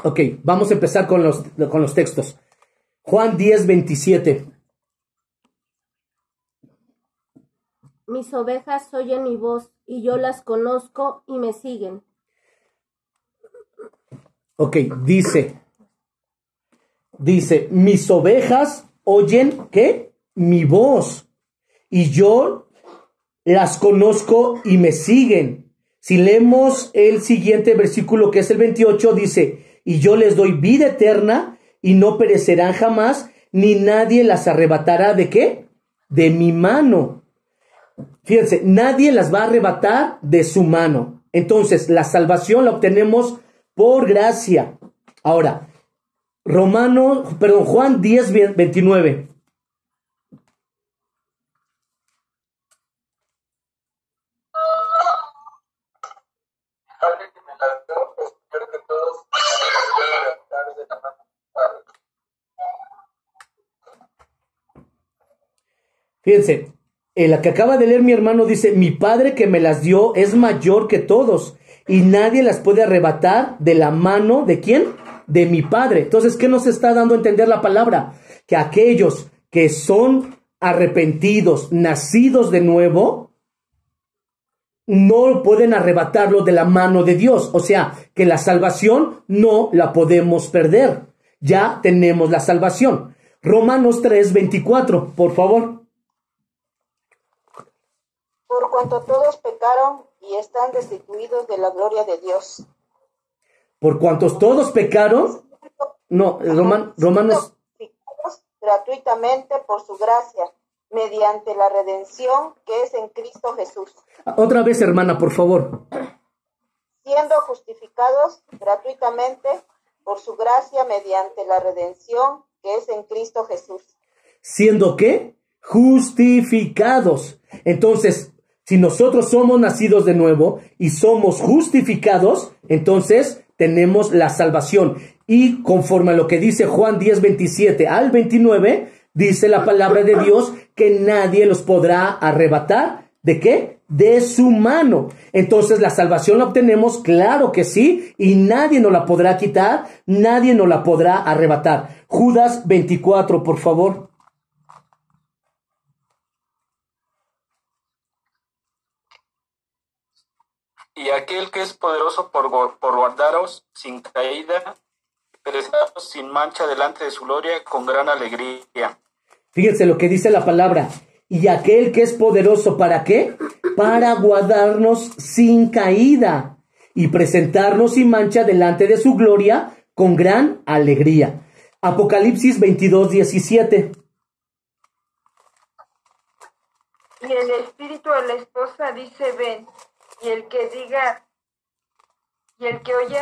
Ok, vamos a empezar con los textos. Juan 10:27. Mis ovejas oyen mi voz, y yo las conozco y me siguen. Ok, dice, mis ovejas oyen, ¿qué? Mi voz, y yo las conozco y me siguen. Si leemos el siguiente versículo, que es el 28, dice, y yo les doy vida eterna, y no perecerán jamás, ni nadie las arrebatará, ¿de qué? De mi mano. Fíjense, nadie las va a arrebatar de su mano. Entonces, la salvación la obtenemos por gracia. Ahora, Juan 10:29. Fíjense, la que acaba de leer mi hermano dice, mi Padre que me las dio es mayor que todos y nadie las puede arrebatar de la mano, ¿de quién? De mi Padre. Entonces, ¿qué nos está dando a entender la palabra? Que aquellos que son arrepentidos, nacidos de nuevo, no pueden arrebatarlo de la mano de Dios. O sea, que la salvación no la podemos perder. Ya tenemos la salvación. Romanos 3:24, por favor. Por cuanto todos pecaron y están destituidos de la gloria de Dios. Por cuantos todos pecaron, no, Romanos. Gratuitamente por su gracia, mediante la redención que es en Cristo Jesús. Otra vez, hermana, por favor. Siendo justificados gratuitamente por su gracia, mediante la redención que es en Cristo Jesús. ¿Siendo qué? Justificados. Entonces, si nosotros somos nacidos de nuevo y somos justificados, entonces tenemos la salvación. Y conforme a lo que dice Juan 10:27 al 29, dice la palabra de Dios que nadie los podrá arrebatar. ¿De qué? De su mano. Entonces, ¿la salvación la obtenemos? Claro que sí, y nadie nos la podrá quitar, nadie nos la podrá arrebatar. Judas 24, por favor. Y aquel que es poderoso por guardaros sin caída, perezaros sin mancha delante de su gloria con gran alegría. Fíjense lo que dice la palabra. Y aquel que es poderoso, ¿para qué? Para guardarnos sin caída y presentarnos sin mancha delante de su gloria con gran alegría. Apocalipsis 22:17. Y el espíritu de la esposa dice, ven. Y el que diga, y el que oye,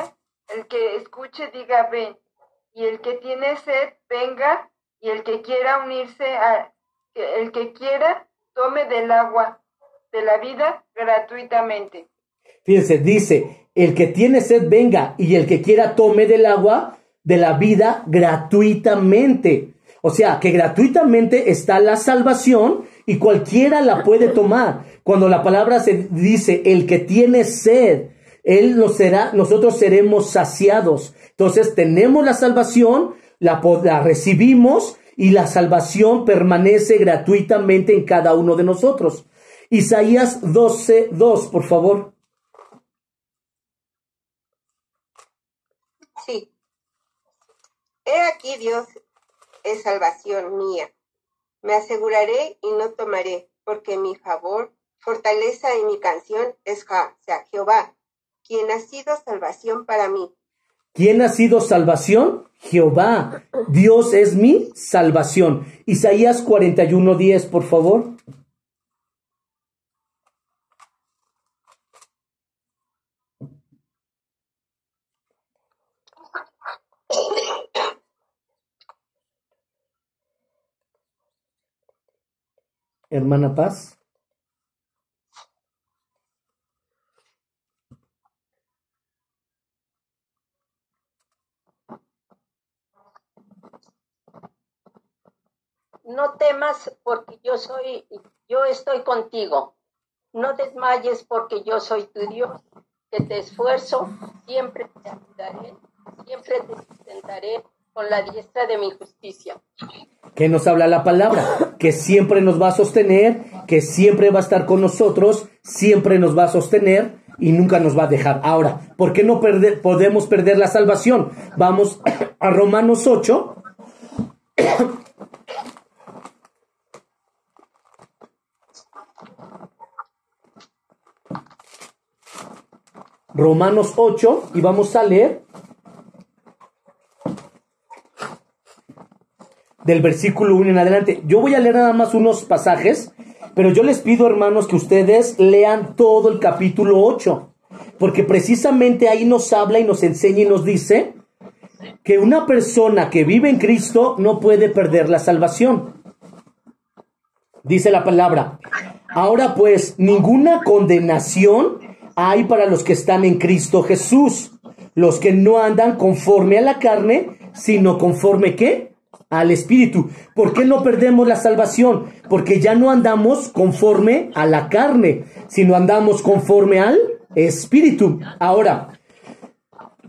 el que escuche, diga, ven. Y el que tiene sed, venga. Y el que quiera unirse el que quiera, tome del agua de la vida gratuitamente. Fíjense, dice, el que tiene sed, venga. Y el que quiera, tome del agua de la vida gratuitamente. O sea, que gratuitamente está la salvación y cualquiera la puede tomar. Cuando la palabra se dice, el que tiene sed, Él nos será, nosotros seremos saciados. Entonces tenemos la salvación, la recibimos y la salvación permanece gratuitamente en cada uno de nosotros. Isaías 12:2, por favor. Sí. He aquí, Dios es salvación mía. Me aseguraré y no tomaré, porque mi favor, fortaleza y mi canción es Jehová, quien ha sido salvación para mí. ¿Quién ha sido salvación? Jehová. Dios es mi salvación. Isaías 41:10, por favor. Hermana Paz. No temas porque yo estoy contigo. No desmayes porque yo soy tu Dios, que te esfuerzo, siempre te ayudaré, siempre te sustentaré con la diestra de mi justicia. ¿Qué nos habla la palabra? Que siempre nos va a sostener, que siempre va a estar con nosotros, siempre nos va a sostener y nunca nos va a dejar. Ahora, ¿por qué no podemos perder la salvación? Vamos a Romanos 8. Romanos 8, y vamos a leer del versículo 1 en adelante. Yo voy a leer nada más unos pasajes, pero yo les pido, hermanos, que ustedes lean todo el capítulo 8, porque precisamente ahí nos habla y nos enseña y nos dice que una persona que vive en Cristo no puede perder la salvación. Dice la palabra: ahora pues, ninguna condenación hay para los que están en Cristo Jesús, los que no andan conforme a la carne, sino conforme, ¿qué? Al Espíritu. ¿Por qué no perdemos la salvación? Porque ya no andamos conforme a la carne, sino andamos conforme al Espíritu. Ahora,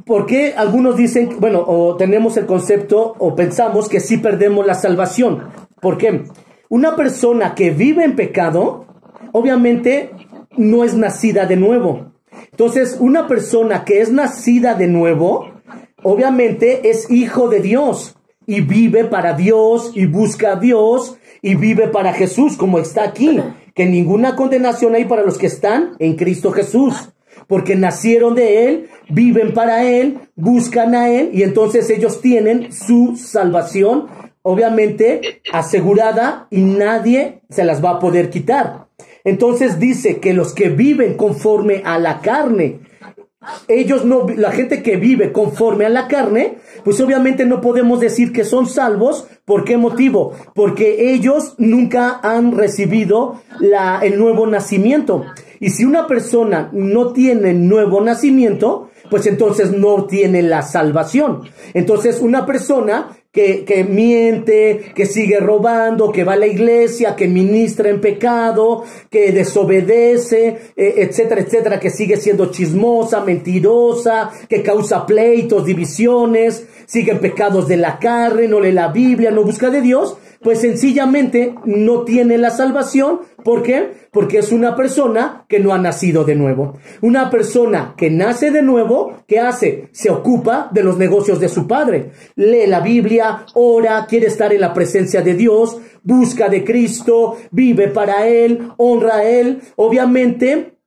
¿por qué algunos dicen, bueno, o tenemos el concepto, o pensamos que sí perdemos la salvación? ¿Por qué? Una persona que vive en pecado, obviamente no es nacida de nuevo. Entonces, una persona que es nacida de nuevo, obviamente es hijo de Dios y vive para Dios y busca a Dios y vive para Jesús, como está aquí, que ninguna condenación hay para los que están en Cristo Jesús, porque nacieron de Él, viven para Él, buscan a Él, y entonces ellos tienen su salvación, obviamente, asegurada, y nadie se las va a poder quitar. Entonces dice que los que viven conforme a la carne, ellos no, la gente que vive conforme a la carne, pues obviamente no podemos decir que son salvos. ¿Por qué motivo? Porque ellos nunca han recibido el nuevo nacimiento. Y si una persona no tiene nuevo nacimiento, pues entonces no tiene la salvación. Entonces una persona que miente, que sigue robando, que va a la iglesia, que ministra en pecado, que desobedece, etcétera, etcétera, que sigue siendo chismosa, mentirosa, que causa pleitos, divisiones, sigue en pecados de la carne, no lee la Biblia, no busca de Dios, pues sencillamente no tiene la salvación. ¿Por qué? Porque es una persona que no ha nacido de nuevo. Una persona que nace de nuevo, ¿qué hace? Se ocupa de los negocios de su padre. Lee la Biblia, ora, quiere estar en la presencia de Dios, busca de Cristo, vive para Él, honra a Él. Obviamente,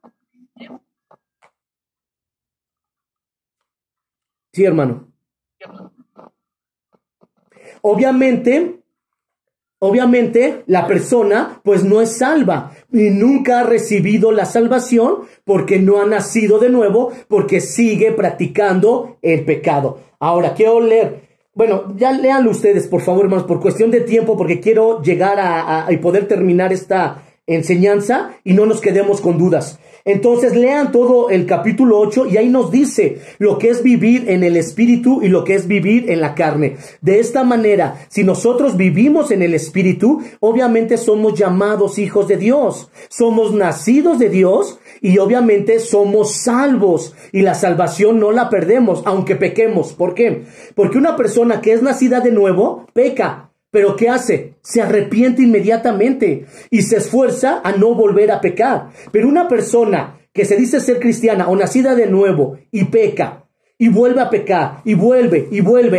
sí, hermano. Obviamente, la persona pues no es salva y nunca ha recibido la salvación porque no ha nacido de nuevo, porque sigue practicando el pecado. Ahora, quiero leer, bueno, ya léanlo ustedes, por favor, hermanos, por cuestión de tiempo, porque quiero llegar a poder terminar esta enseñanza y no nos quedemos con dudas. Entonces lean todo el capítulo 8 y ahí nos dice lo que es vivir en el espíritu y lo que es vivir en la carne. De esta manera, si nosotros vivimos en el espíritu, obviamente somos llamados hijos de Dios, somos nacidos de Dios y obviamente somos salvos, y la salvación no la perdemos aunque pequemos. ¿Por qué? Porque una persona que es nacida de nuevo peca. ¿Pero qué hace? Se arrepiente inmediatamente y se esfuerza a no volver a pecar. Pero una persona que se dice ser cristiana o nacida de nuevo y peca, y vuelve a pecar, y vuelve,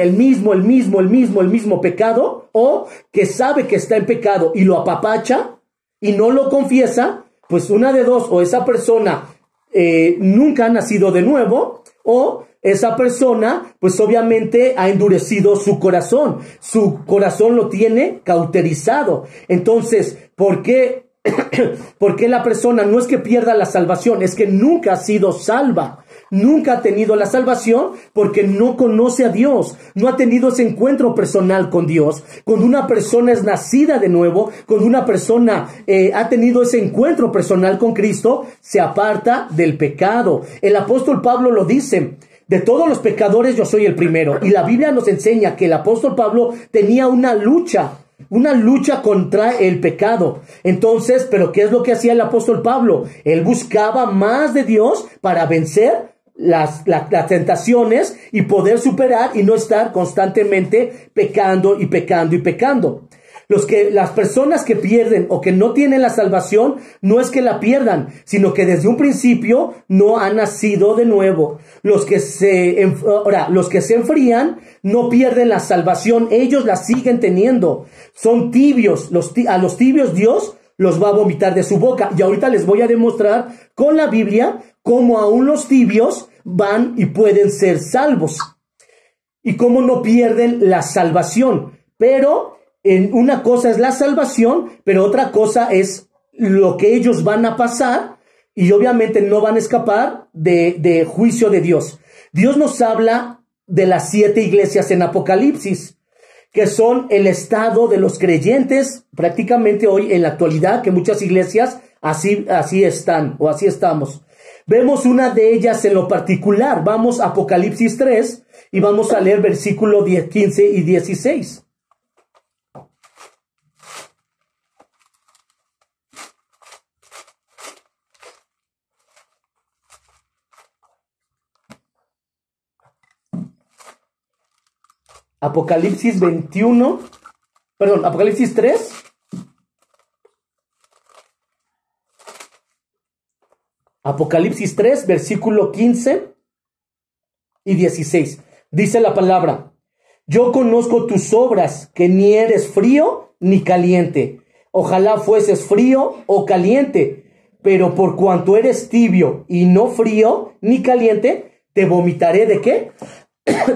el mismo pecado, o que sabe que está en pecado y lo apapacha y no lo confiesa, pues una de dos: o esa persona nunca ha nacido de nuevo, o esa persona, pues obviamente ha endurecido su corazón lo tiene cauterizado. Entonces, ¿por qué la persona no es que pierda la salvación? Es que nunca ha sido salva, nunca ha tenido la salvación, porque no conoce a Dios, no ha tenido ese encuentro personal con Dios. Cuando una persona es nacida de nuevo, cuando una persona ha tenido ese encuentro personal con Cristo, se aparta del pecado. El apóstol Pablo lo dice: de todos los pecadores yo soy el primero. Y la Biblia nos enseña que el apóstol Pablo tenía una lucha contra el pecado. Entonces, ¿pero qué es lo que hacía el apóstol Pablo? Él buscaba más de Dios para vencer las tentaciones y poder superar y no estar constantemente pecando y pecando. Las personas que pierden o que no tienen la salvación, no es que la pierdan, sino que desde un principio no han nacido de nuevo. Los que se enfrían no pierden la salvación, ellos la siguen teniendo. Son tibios, a los tibios Dios los va a vomitar de su boca. Y ahorita les voy a demostrar con la Biblia cómo aún los tibios van y pueden ser salvos, y cómo no pierden la salvación. Pero una cosa es la salvación, pero otra cosa es lo que ellos van a pasar, y obviamente no van a escapar de juicio de Dios. Dios nos habla de las 7 iglesias en Apocalipsis, que son el estado de los creyentes prácticamente hoy en la actualidad, que muchas iglesias así están o así estamos. Vemos una de ellas en lo particular. Vamos a Apocalipsis 3 y vamos a leer versículos 15 y 16. Apocalipsis 3. Apocalipsis 3, versículo 15 y 16. Dice la palabra: yo conozco tus obras, que ni eres frío ni caliente. Ojalá fueses frío o caliente, pero por cuanto eres tibio y no frío ni caliente, te vomitaré ¿de qué?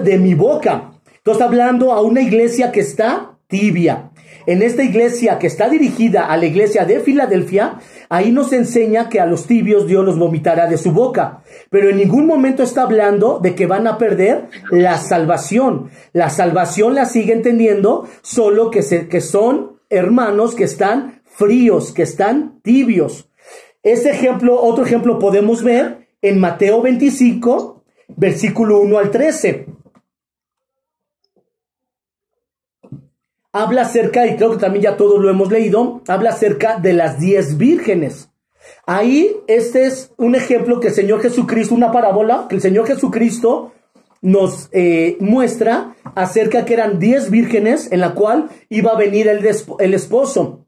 De mi boca. Entonces, hablando a una iglesia que está tibia. En esta iglesia que está dirigida a la iglesia de Filadelfia, ahí nos enseña que a los tibios Dios los vomitará de su boca. Pero en ningún momento está hablando de que van a perder la salvación. La salvación la siguen teniendo, solo que son hermanos que están fríos, que están tibios. Otro ejemplo podemos ver en Mateo 25, versículo 1 al 13. Habla acerca, y creo que también ya todos lo hemos leído, habla acerca de las 10 vírgenes. Ahí este es un ejemplo que el Señor Jesucristo, una parábola que el Señor Jesucristo nos muestra acerca que eran 10 vírgenes en la cual iba a venir el esposo.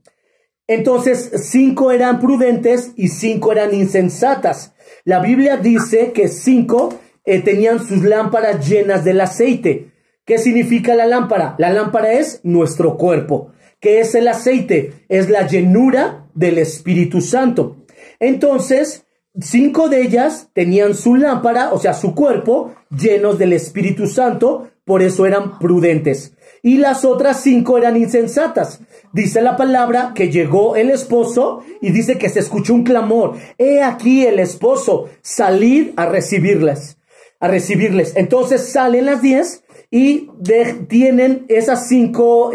Entonces 5 eran prudentes y 5 eran insensatas. La Biblia dice que 5 tenían sus lámparas llenas del aceite. ¿Qué significa la lámpara? La lámpara es nuestro cuerpo. ¿Qué es el aceite? Es la llenura del Espíritu Santo. Entonces, 5 de ellas tenían su lámpara, o sea, su cuerpo, llenos del Espíritu Santo, por eso eran prudentes. Y las otras 5 eran insensatas. Dice la palabra que llegó el esposo y dice que se escuchó un clamor: he aquí el esposo, salid a recibirles. Entonces salen las 10 y tienen esas 5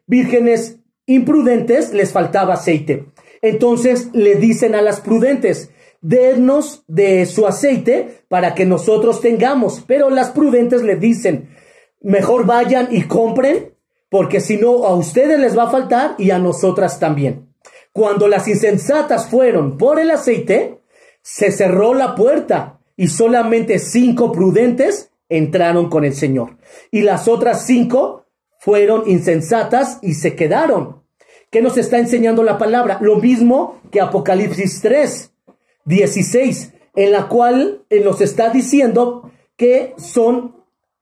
vírgenes imprudentes, les faltaba aceite. Entonces le dicen a las prudentes: denos de su aceite para que nosotros tengamos. Pero las prudentes le dicen, mejor vayan y compren, porque si no a ustedes les va a faltar y a nosotras también. Cuando las insensatas fueron por el aceite, se cerró la puerta y solamente 5 prudentes entraron con el Señor. Y las otras 5 fueron insensatas y se quedaron. ¿Qué nos está enseñando la palabra? Lo mismo que Apocalipsis 3:16, en la cual nos está diciendo que son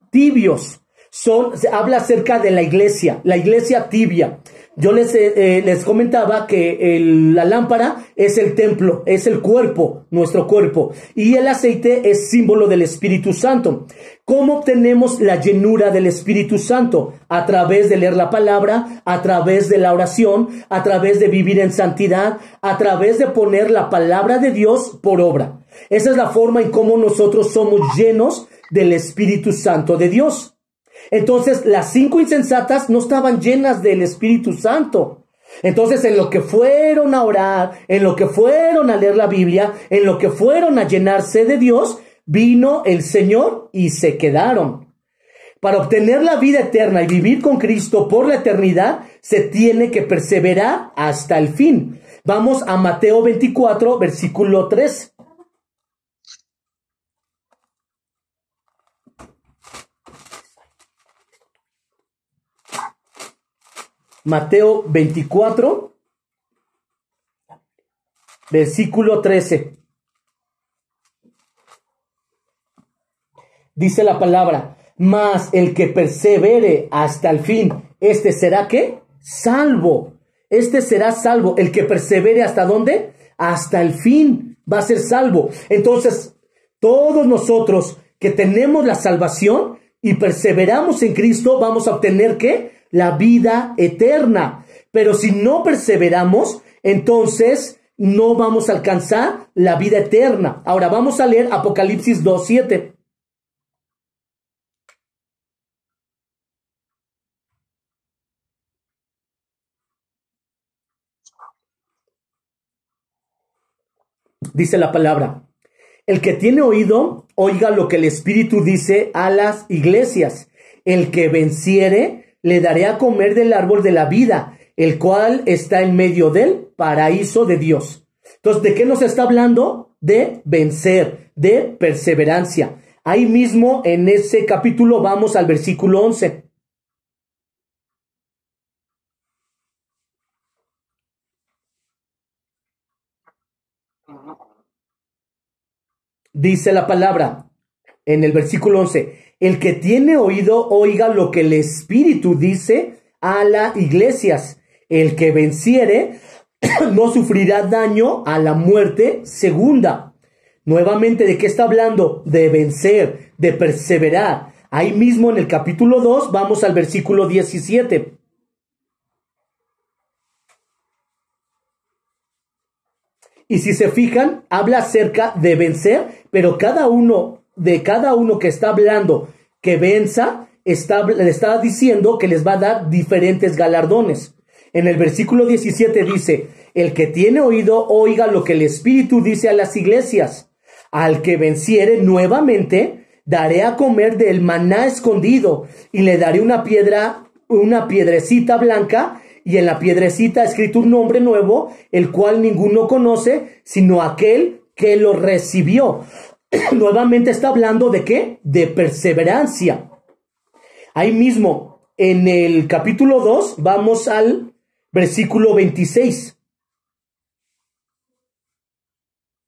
tibios. Se habla acerca de la iglesia tibia. Yo les comentaba que la lámpara es el templo, es el cuerpo, nuestro cuerpo, y el aceite es símbolo del Espíritu Santo. ¿Cómo obtenemos la llenura del Espíritu Santo? A través de leer la palabra, a través de la oración, a través de vivir en santidad, a través de poner la palabra de Dios por obra. Esa es la forma en cómo nosotros somos llenos del Espíritu Santo de Dios. Entonces, las 5 insensatas no estaban llenas del Espíritu Santo. Entonces, en lo que fueron a orar, en lo que fueron a leer la Biblia, en lo que fueron a llenarse de Dios, vino el Señor y se quedaron. Para obtener la vida eterna y vivir con Cristo por la eternidad, se tiene que perseverar hasta el fin. Vamos a Mateo 24, versículo 3. Mateo 24, versículo 13. Dice la palabra, mas el que persevere hasta el fin, este será ¿qué? Salvo. Este será salvo. El que persevere ¿hasta dónde? Hasta el fin va a ser salvo. Entonces, todos nosotros que tenemos la salvación y perseveramos en Cristo, vamos a obtener ¿qué? La vida eterna. Pero si no perseveramos, entonces no vamos a alcanzar la vida eterna. Ahora vamos a leer Apocalipsis 2:7. Dice la palabra, el que tiene oído, oiga lo que el Espíritu dice a las iglesias. El que venciere, le daré a comer del árbol de la vida, el cual está en medio del paraíso de Dios. Entonces, ¿de qué nos está hablando? De vencer, de perseverancia. Ahí mismo, en ese capítulo, vamos al versículo 11. Dice la palabra, en el versículo 11, el que tiene oído, oiga lo que el Espíritu dice a las iglesias. El que venciere no sufrirá daño a la muerte segunda. Nuevamente, ¿de qué está hablando? De vencer, de perseverar. Ahí mismo en el capítulo 2, vamos al versículo 17. Y si se fijan, habla acerca de vencer, pero cada uno que está hablando que venza, le está diciendo que les va a dar diferentes galardones. En el versículo 17 dice, el que tiene oído, oiga lo que el Espíritu dice a las iglesias. Al que venciere nuevamente, daré a comer del maná escondido, y le daré una piedrecita blanca, y en la piedrecita escrito un nombre nuevo, el cual ninguno conoce, sino aquel que lo recibió. Nuevamente está hablando ¿de qué? De perseverancia. Ahí mismo, en el capítulo 2, vamos al versículo 26.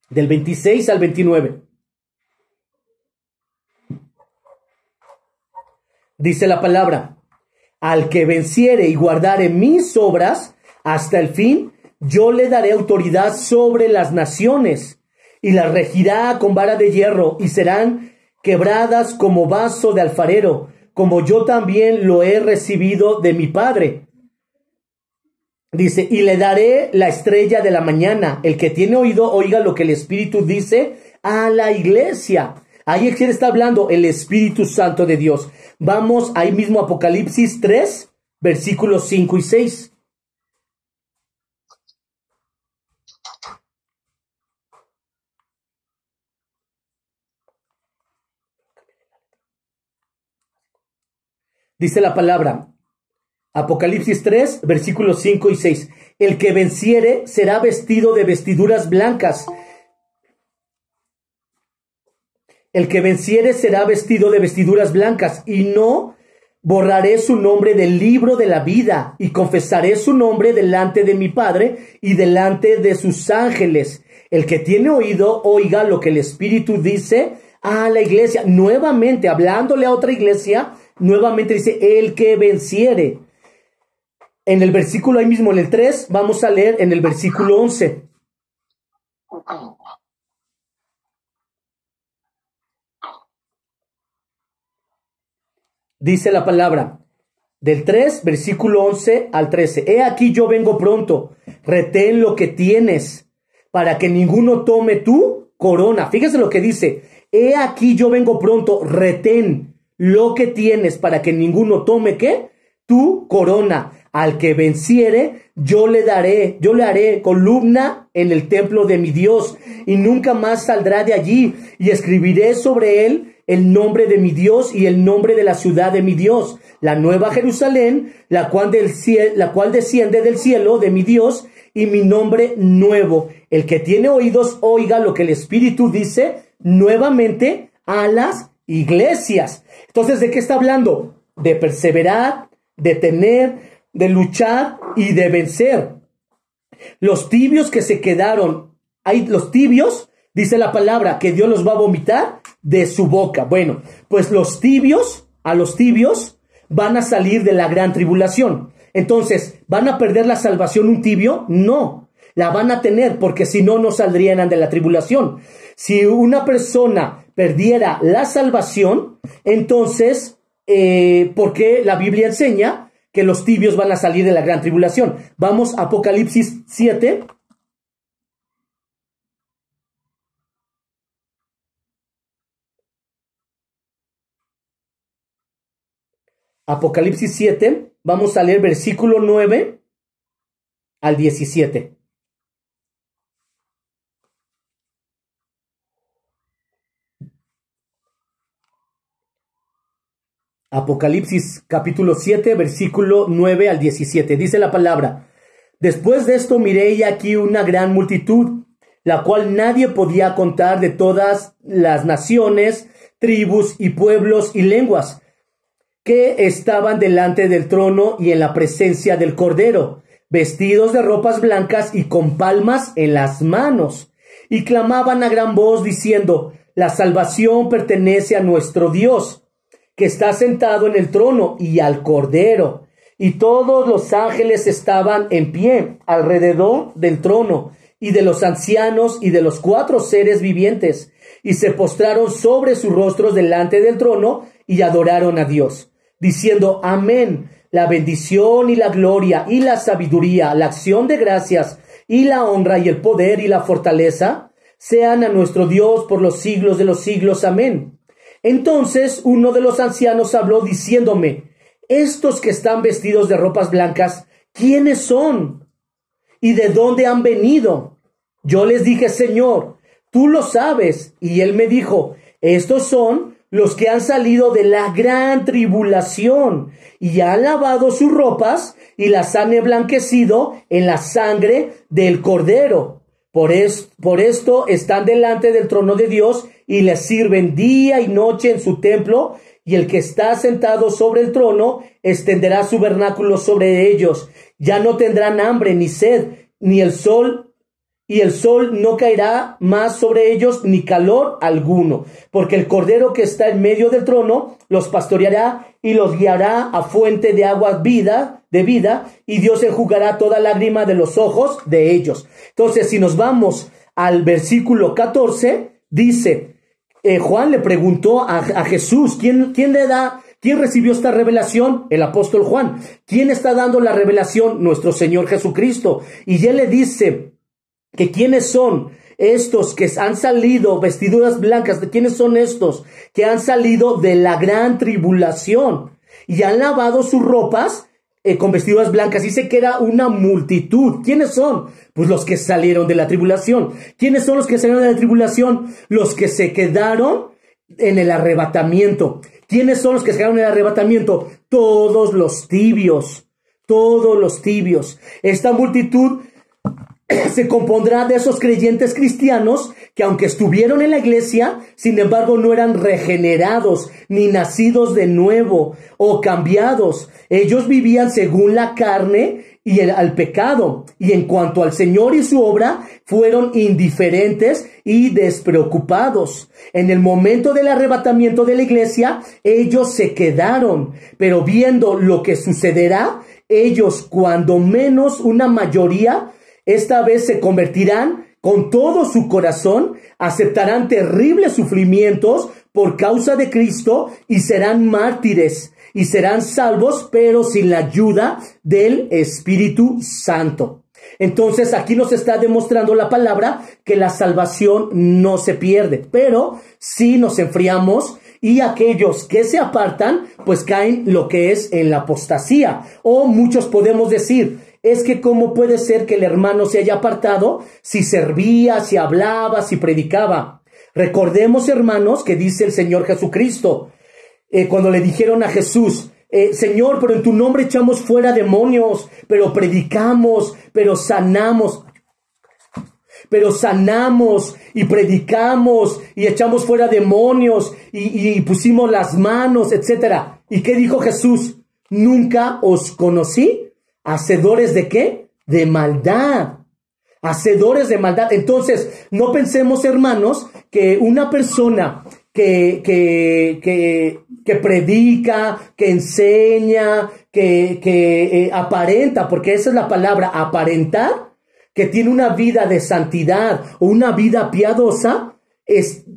Del 26 al 29. Dice la palabra, al que venciere y guardare mis obras hasta el fin, yo le daré autoridad sobre las naciones, y las regirá con vara de hierro, y serán quebradas como vaso de alfarero, como yo también lo he recibido de mi Padre. Dice, y le daré la estrella de la mañana. El que tiene oído, oiga lo que el Espíritu dice a la iglesia. Ahí quién está hablando, el Espíritu Santo de Dios. Vamos ahí mismo a Apocalipsis 3, versículos 5 y 6. Dice la palabra, Apocalipsis 3, versículos 5 y 6. El que venciere será vestido de vestiduras blancas. El que venciere será vestido de vestiduras blancas, y no borraré su nombre del libro de la vida, y confesaré su nombre delante de mi Padre y delante de sus ángeles. El que tiene oído, oiga lo que el Espíritu dice a la iglesia. Nuevamente, hablándole a otra iglesia, nuevamente dice, el que venciere. En el versículo ahí mismo, en el 3, vamos a leer en el versículo 11. Dice la palabra, del 3, versículo 11 al 13. He aquí yo vengo pronto, retén lo que tienes, para que ninguno tome tu corona. Fíjese lo que dice, he aquí yo vengo pronto, retén lo que tienes, para que ninguno tome, ¿qué? Tu corona. Al que venciere, yo le haré columna en el templo de mi Dios, y nunca más saldrá de allí, y escribiré sobre él el nombre de mi Dios y el nombre de la ciudad de mi Dios, la nueva Jerusalén, la cual desciende del cielo de mi Dios, y mi nombre nuevo. El que tiene oídos, oiga lo que el Espíritu dice nuevamente a las iglesias. Entonces, ¿de qué está hablando? De perseverar, de tener, de luchar y de vencer. Los tibios que se quedaron, los tibios, dice la palabra, que Dios los va a vomitar de su boca. Bueno, pues a los tibios van a salir de la gran tribulación. Entonces, ¿van a perder la salvación un tibio? No, la van a tener, porque si no, no saldrían de la tribulación. Si una persona perdiera la salvación, entonces, ¿por qué la Biblia enseña que los tibios van a salir de la gran tribulación? Vamos a Apocalipsis 7. Apocalipsis 7, vamos a leer versículo 9 al 17. Apocalipsis capítulo 7, versículo 9 al 17. Dice la palabra, después de esto miré y aquí una gran multitud, la cual nadie podía contar, de todas las naciones, tribus y pueblos y lenguas, que estaban delante del trono y en la presencia del Cordero, vestidos de ropas blancas y con palmas en las manos, y clamaban a gran voz diciendo, la salvación pertenece a nuestro Dios, que está sentado en el trono, y al Cordero. Y todos los ángeles estaban en pie alrededor del trono, y de los ancianos y de los 4 seres vivientes, y se postraron sobre sus rostros delante del trono, y adoraron a Dios, diciendo, amén, la bendición y la gloria y la sabiduría, la acción de gracias y la honra y el poder y la fortaleza sean a nuestro Dios por los siglos de los siglos, amén. Entonces uno de los ancianos habló diciéndome, estos que están vestidos de ropas blancas, ¿quiénes son? ¿Y de dónde han venido? Yo les dije, Señor, tú lo sabes. Y él me dijo, estos son los que han salido de la gran tribulación y han lavado sus ropas y las han emblanquecido en la sangre del Cordero. Por esto están delante del trono de Dios y le sirven día y noche en su templo, y el que está sentado sobre el trono extenderá su vernáculo sobre ellos. Ya no tendrán hambre ni sed, ni el sol no caerá más sobre ellos, ni calor alguno, porque el Cordero que está en medio del trono los pastoreará y los guiará a fuente de aguas de vida, y Dios enjugará toda lágrima de los ojos de ellos. Entonces, si nos vamos al versículo 14, dice, Juan le preguntó a Jesús, ¿quién recibió esta revelación? El apóstol Juan. ¿Quién está dando la revelación? Nuestro Señor Jesucristo. Y él le dice que quiénes son estos que han salido vestiduras blancas. ¿Quiénes son estos que han salido de la gran tribulación y han lavado sus ropas con vestiduras blancas? Dice que era una multitud. ¿Quiénes son? Pues los que salieron de la tribulación. ¿Quiénes son los que salieron de la tribulación? Los que se quedaron en el arrebatamiento. ¿Quiénes son los que se quedaron en el arrebatamiento? todos los tibios, todos los tibios. Esta multitud se compondrá de esos creyentes cristianos que aunque estuvieron en la iglesia, sin embargo no eran regenerados, ni nacidos de nuevo o cambiados. Ellos vivían según la carne y al pecado, y en cuanto al Señor y su obra, fueron indiferentes y despreocupados. En el momento del arrebatamiento de la iglesia, ellos se quedaron, pero viendo lo que sucederá, ellos, cuando menos una mayoría, esta vez se convertirán con todo su corazón, aceptarán terribles sufrimientos por causa de Cristo y serán mártires y serán salvos, pero sin la ayuda del Espíritu Santo. Entonces aquí nos está demostrando la palabra que la salvación no se pierde, pero sí nos enfriamos y aquellos que se apartan pues caen lo que es en la apostasía. O muchos podemos decir, es que cómo puede ser que el hermano se haya apartado si servía, si hablaba, si predicaba. Recordemos, hermanos, que dice el Señor Jesucristo, cuando le dijeron a Jesús, Señor, pero en tu nombre echamos fuera demonios, pero predicamos, pero sanamos y predicamos y echamos fuera demonios y pusimos las manos, etcétera. ¿Y qué dijo Jesús? Nunca os conocí. ¿Hacedores de qué? De maldad. Hacedores de maldad. Entonces, no pensemos, hermanos, que una persona que predica, que enseña, que aparenta, porque esa es la palabra, aparentar, que tiene una vida de santidad o una vida piadosa,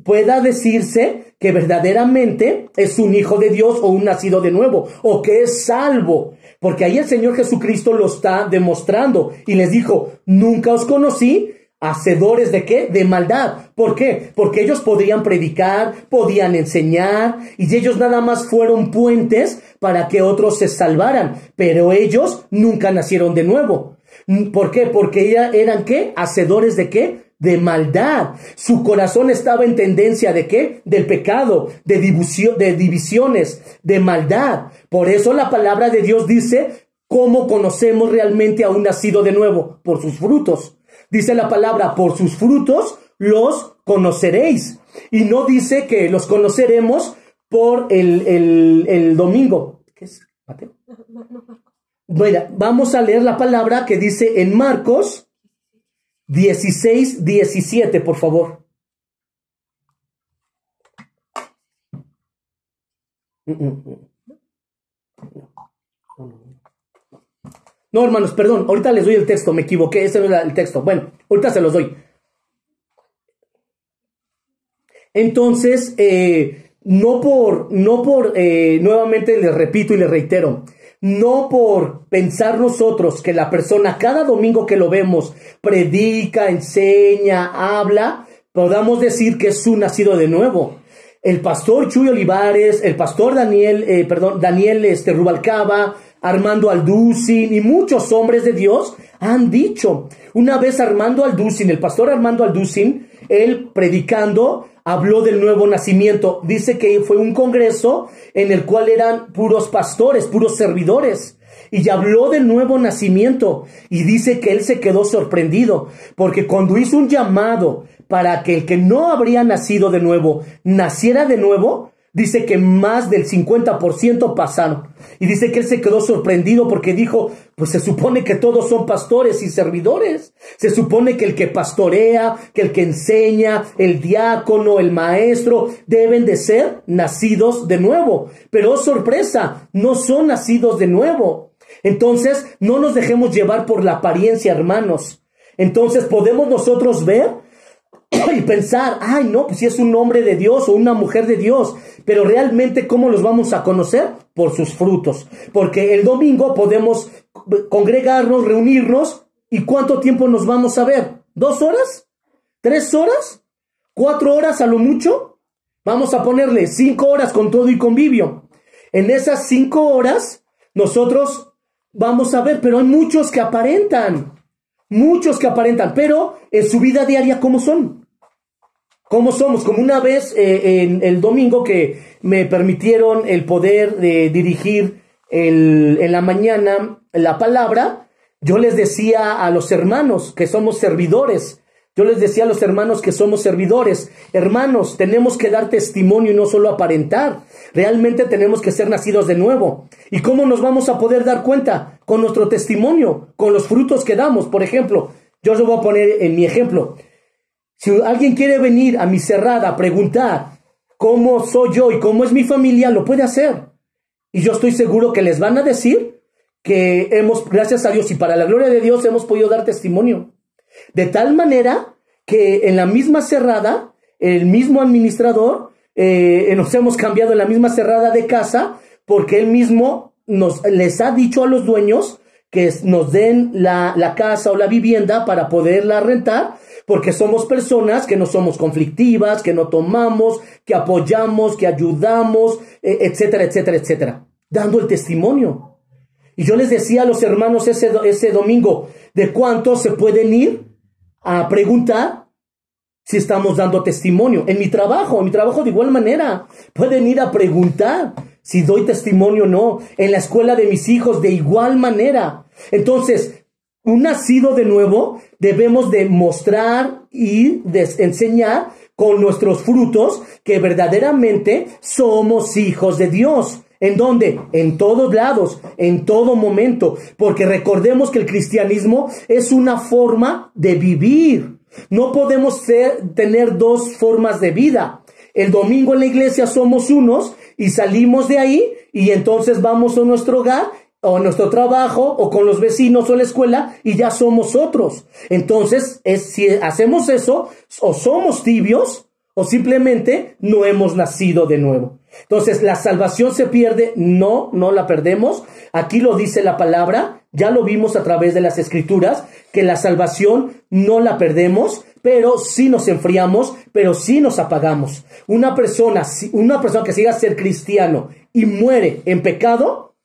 pueda decirse que verdaderamente es un hijo de Dios o un nacido de nuevo, o que es salvo. Porque ahí el Señor Jesucristo lo está demostrando y les dijo, nunca os conocí, hacedores de ¿qué? De maldad. ¿Por qué? Porque ellos podían predicar, podían enseñar y ellos nada más fueron puentes para que otros se salvaran, pero ellos nunca nacieron de nuevo. ¿Por qué? Porque eran ¿qué? Hacedores de ¿qué? De maldad. Su corazón estaba en tendencia de ¿qué? Del pecado, de divisiones, de maldad. Por eso la palabra de Dios dice, ¿cómo conocemos realmente a un nacido de nuevo? Por sus frutos. Dice la palabra, por sus frutos los conoceréis. Y no dice que los conoceremos por el domingo. ¿Qué es, Mateo? Bueno, vamos a leer la palabra que dice en Marcos 16:17, por favor. No, hermanos, perdón, ahorita les doy el texto, me equivoqué, ese no era el texto. Bueno, ahorita se los doy. Entonces, nuevamente les repito y les reitero, no por pensar nosotros que la persona cada domingo que lo vemos predica, enseña, habla, podamos decir que es un nacido de nuevo. El pastor Chuy Olivares, el pastor Daniel Rubalcaba, Armando Alducin y muchos hombres de Dios han dicho. Una vez el pastor Armando Alducin, él predicando, habló del nuevo nacimiento. Dice que fue un congreso en el cual eran puros pastores, puros servidores. Y habló del nuevo nacimiento. Y dice que él se quedó sorprendido. Porque cuando hizo un llamado para que el que no habría nacido de nuevo, naciera de nuevo, dice que más del 50% pasaron. Y dice que él se quedó sorprendido porque dijo, pues se supone que todos son pastores y servidores. Se supone que el que pastorea, que el que enseña, el diácono, el maestro, deben de ser nacidos de nuevo. Pero, oh sorpresa, no son nacidos de nuevo. Entonces, no nos dejemos llevar por la apariencia, hermanos. Entonces, podemos nosotros ver y pensar, ay no, pues si es un hombre de Dios o una mujer de Dios, pero realmente ¿cómo los vamos a conocer? Por sus frutos, porque el domingo podemos congregarnos, reunirnos, ¿y cuánto tiempo nos vamos a ver? ¿2 horas? ¿3 horas? ¿4 horas a lo mucho? Vamos a ponerle 5 horas con todo y convivio. En esas 5 horas nosotros vamos a ver, pero hay muchos que aparentan, pero en su vida diaria, ¿cómo son? ¿Cómo somos? Como una vez en el domingo que me permitieron el poder de dirigir en la mañana la palabra, yo les decía a los hermanos que somos servidores. Hermanos, tenemos que dar testimonio y no solo aparentar. Realmente tenemos que ser nacidos de nuevo. ¿Y cómo nos vamos a poder dar cuenta? Con nuestro testimonio, con los frutos que damos. Por ejemplo, yo os voy a poner en mi ejemplo. Si alguien quiere venir a mi cerrada a preguntar cómo soy yo y cómo es mi familia, lo puede hacer. Y yo estoy seguro que les van a decir que gracias a Dios y para la gloria de Dios, hemos podido dar testimonio. De tal manera que en la misma cerrada, el mismo administrador, nos hemos cambiado en la misma cerrada de casa, porque él mismo les ha dicho a los dueños que nos den la casa o la vivienda para poderla rentar, porque somos personas que no somos conflictivas, que no tomamos, que apoyamos, que ayudamos, etcétera, etcétera, etcétera, dando el testimonio. Y yo les decía a los hermanos ese domingo, ¿de cuántos se pueden ir a preguntar si estamos dando testimonio? En mi trabajo de igual manera, pueden ir a preguntar si doy testimonio o no. En la escuela de mis hijos de igual manera. Entonces, un nacido de nuevo debemos de mostrar y de enseñar con nuestros frutos que verdaderamente somos hijos de Dios. ¿En dónde? En todos lados, en todo momento, porque recordemos que el cristianismo es una forma de vivir. No podemos tener dos formas de vida. El domingo en la iglesia somos unos y salimos de ahí y entonces vamos a nuestro hogar o a nuestro trabajo o con los vecinos o la escuela y ya somos otros. Entonces, si hacemos eso, o somos tibios o simplemente no hemos nacido de nuevo. Entonces, la salvación se pierde, no la perdemos. Aquí lo dice la palabra, ya lo vimos a través de las escrituras, que la salvación no la perdemos, pero sí nos enfriamos, pero sí nos apagamos. Una persona que siga a ser cristiano y muere en pecado,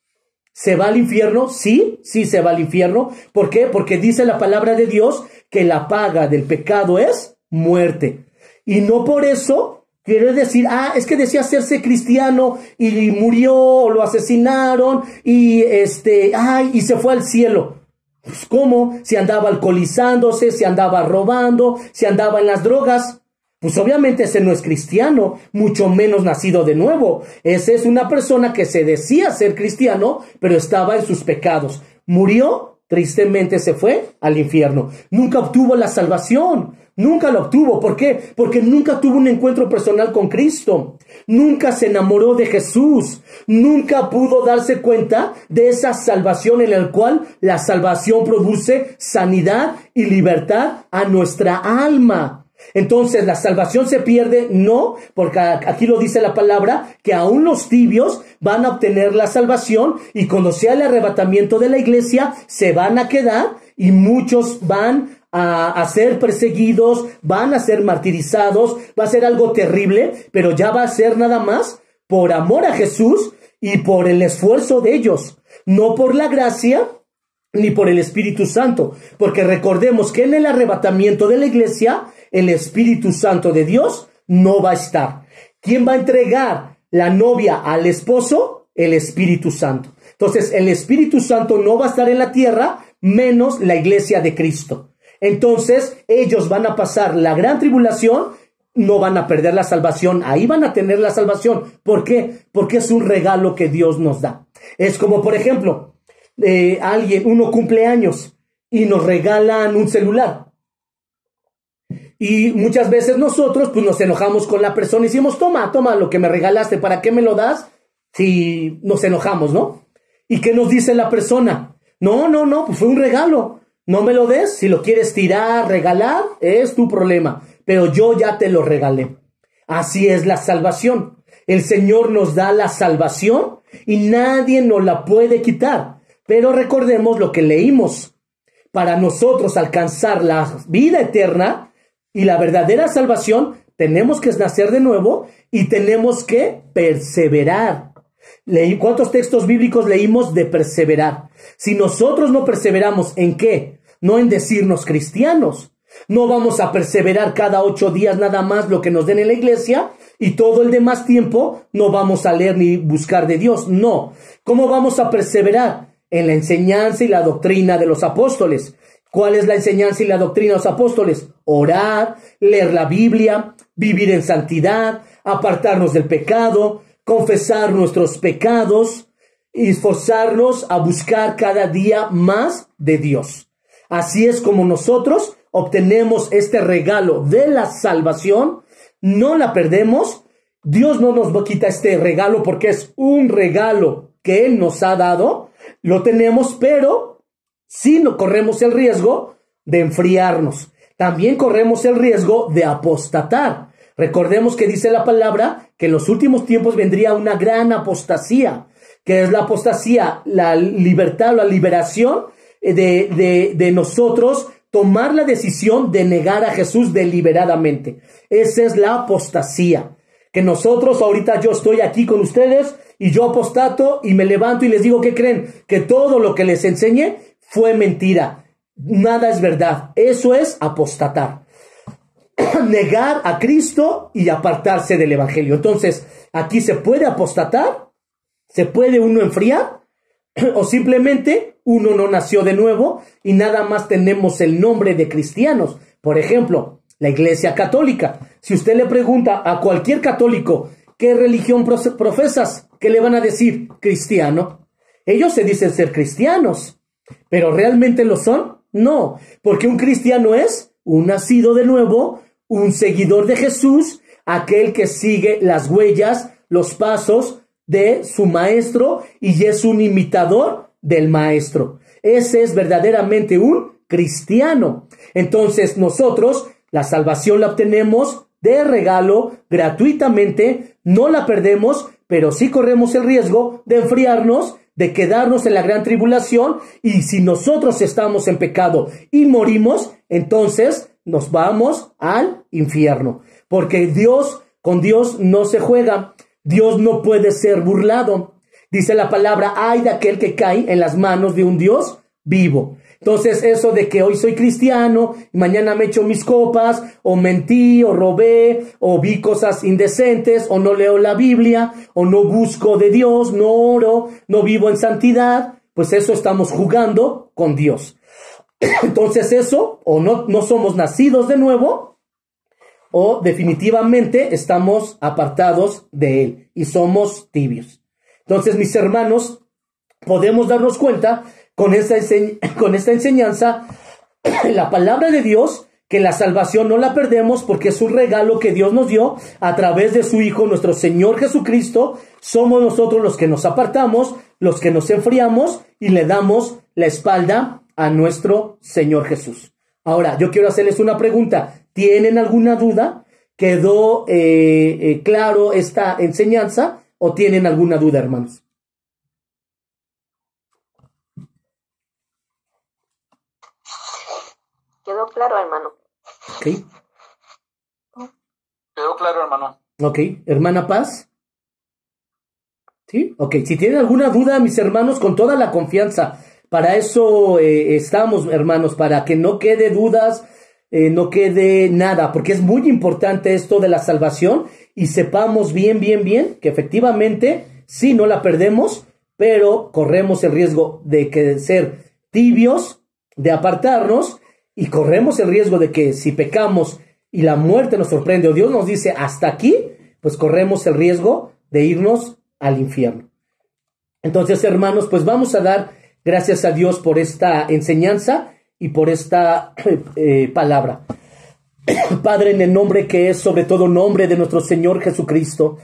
¿se va al infierno? Sí se va al infierno. ¿Por qué? Porque dice la palabra de Dios que la paga del pecado es muerte. Y no por eso quiere decir, es que decía hacerse cristiano y murió o lo asesinaron y se fue al cielo. Pues ¿cómo? Si andaba alcoholizándose, si andaba robando, si andaba en las drogas. Pues obviamente ese no es cristiano, mucho menos nacido de nuevo. Ese es una persona que se decía ser cristiano, pero estaba en sus pecados. Murió, tristemente se fue al infierno. Nunca obtuvo la salvación. Nunca lo obtuvo. ¿Por qué? Porque nunca tuvo un encuentro personal con Cristo. Nunca se enamoró de Jesús. Nunca pudo darse cuenta de esa salvación en la cual la salvación produce sanidad y libertad a nuestra alma. Entonces, ¿la salvación se pierde? No, porque aquí lo dice la palabra, que aún los tibios van a obtener la salvación y cuando sea el arrebatamiento de la iglesia, se van a quedar y muchos van a ser perseguidos, van a ser martirizados, va a ser algo terrible, pero ya va a ser nada más por amor a Jesús y por el esfuerzo de ellos, no por la gracia ni por el Espíritu Santo, porque recordemos que en el arrebatamiento de la iglesia, el Espíritu Santo de Dios no va a estar. ¿Quién va a entregar la novia al esposo? El Espíritu Santo. Entonces, el Espíritu Santo no va a estar en la tierra, menos la iglesia de Cristo. Entonces, ellos van a pasar la gran tribulación, no van a perder la salvación, ahí van a tener la salvación. ¿Por qué? Porque es un regalo que Dios nos da. Es como, por ejemplo, uno cumple años y nos regalan un celular. Y muchas veces nosotros pues nos enojamos con la persona y decimos, toma lo que me regalaste, ¿para qué me lo das? Si nos enojamos, ¿no? ¿Y qué nos dice la persona? No, pues fue un regalo. No me lo des, si lo quieres tirar, regalar, es tu problema. Pero yo ya te lo regalé. Así es la salvación. El Señor nos da la salvación y nadie nos la puede quitar. Pero recordemos lo que leímos. Para nosotros alcanzar la vida eterna y la verdadera salvación, tenemos que nacer de nuevo y tenemos que perseverar. ¿Cuántos textos bíblicos leímos de perseverar? Si nosotros no perseveramos, ¿en qué? No en decirnos cristianos. No vamos a perseverar cada 8 días nada más lo que nos den en la iglesia y todo el demás tiempo no vamos a leer ni buscar de Dios. No. ¿Cómo vamos a perseverar? En la enseñanza y la doctrina de los apóstoles. ¿Cuál es la enseñanza y la doctrina de los apóstoles? Orar, leer la Biblia, vivir en santidad, apartarnos del pecado, confesar nuestros pecados y esforzarnos a buscar cada día más de Dios. Así es como nosotros obtenemos este regalo de la salvación. No la perdemos. Dios no nos quita este regalo porque es un regalo que Él nos ha dado. Lo tenemos, pero sí no corremos el riesgo de enfriarnos. También corremos el riesgo de apostatar. Recordemos que dice la palabra que en los últimos tiempos vendría una gran apostasía. ¿Qué es la apostasía? La libertad, la liberación de nosotros tomar la decisión de negar a Jesús deliberadamente. Esa es la apostasía. Que nosotros, ahorita yo estoy aquí con ustedes y yo apostato y me levanto y les digo, ¿qué creen? Que todo lo que les enseñé fue mentira. Nada es verdad. Eso es apostatar. Negar a Cristo y apartarse del Evangelio. Entonces, aquí se puede apostatar, se puede uno enfriar, o simplemente uno no nació de nuevo y nada más tenemos el nombre de cristianos. Por ejemplo, la Iglesia Católica. Si usted le pregunta a cualquier católico, ¿qué religión profesas? ¿Qué le van a decir? Cristiano. Ellos se dicen ser cristianos, pero ¿realmente lo son? No, porque un cristiano es un nacido de nuevo, un seguidor de Jesús, aquel que sigue las huellas, los pasos de su maestro y es un imitador del maestro. Ese es verdaderamente un cristiano. Entonces nosotros la salvación la obtenemos de regalo, gratuitamente, no la perdemos, pero sí corremos el riesgo de enfriarnos, de quedarnos en la gran tribulación, y si nosotros estamos en pecado y morimos, entonces nos vamos al infierno. Porque con Dios no se juega, Dios no puede ser burlado. Dice la palabra, ay de aquel que cae en las manos de un Dios vivo. Entonces eso de que hoy soy cristiano, y mañana me echo mis copas, o mentí, o robé, o vi cosas indecentes, o no leo la Biblia, o no busco de Dios, no oro, no vivo en santidad, pues eso estamos jugando con Dios. Entonces eso, o no somos nacidos de nuevo, o definitivamente estamos apartados de Él y somos tibios. Entonces, mis hermanos, podemos darnos cuenta con esta enseñanza, la palabra de Dios, que la salvación no la perdemos porque es un regalo que Dios nos dio a través de su Hijo, nuestro Señor Jesucristo. Somos nosotros los que nos apartamos, los que nos enfriamos y le damos la espalda a nuestro Señor Jesús. Ahora, yo quiero hacerles una pregunta. ¿Tienen alguna duda? ¿Quedó claro esta enseñanza o tienen alguna duda, hermanos? Quedó claro, hermano. Ok. Quedó claro, hermano. Ok. ¿Hermana Paz? ¿Sí? Ok. Si tienen alguna duda, mis hermanos, con toda la confianza, para eso estamos, hermanos, para que no quede dudas, no quede nada, porque es muy importante esto de la salvación y sepamos bien que efectivamente sí no la perdemos, pero corremos el riesgo de ser tibios, de apartarnos, y corremos el riesgo de que si pecamos y la muerte nos sorprende o Dios nos dice hasta aquí, pues corremos el riesgo de irnos al infierno. Entonces, hermanos, pues vamos a dar gracias a Dios por esta enseñanza y por esta palabra. Padre, en el nombre que es sobre todo nombre de nuestro Señor Jesucristo,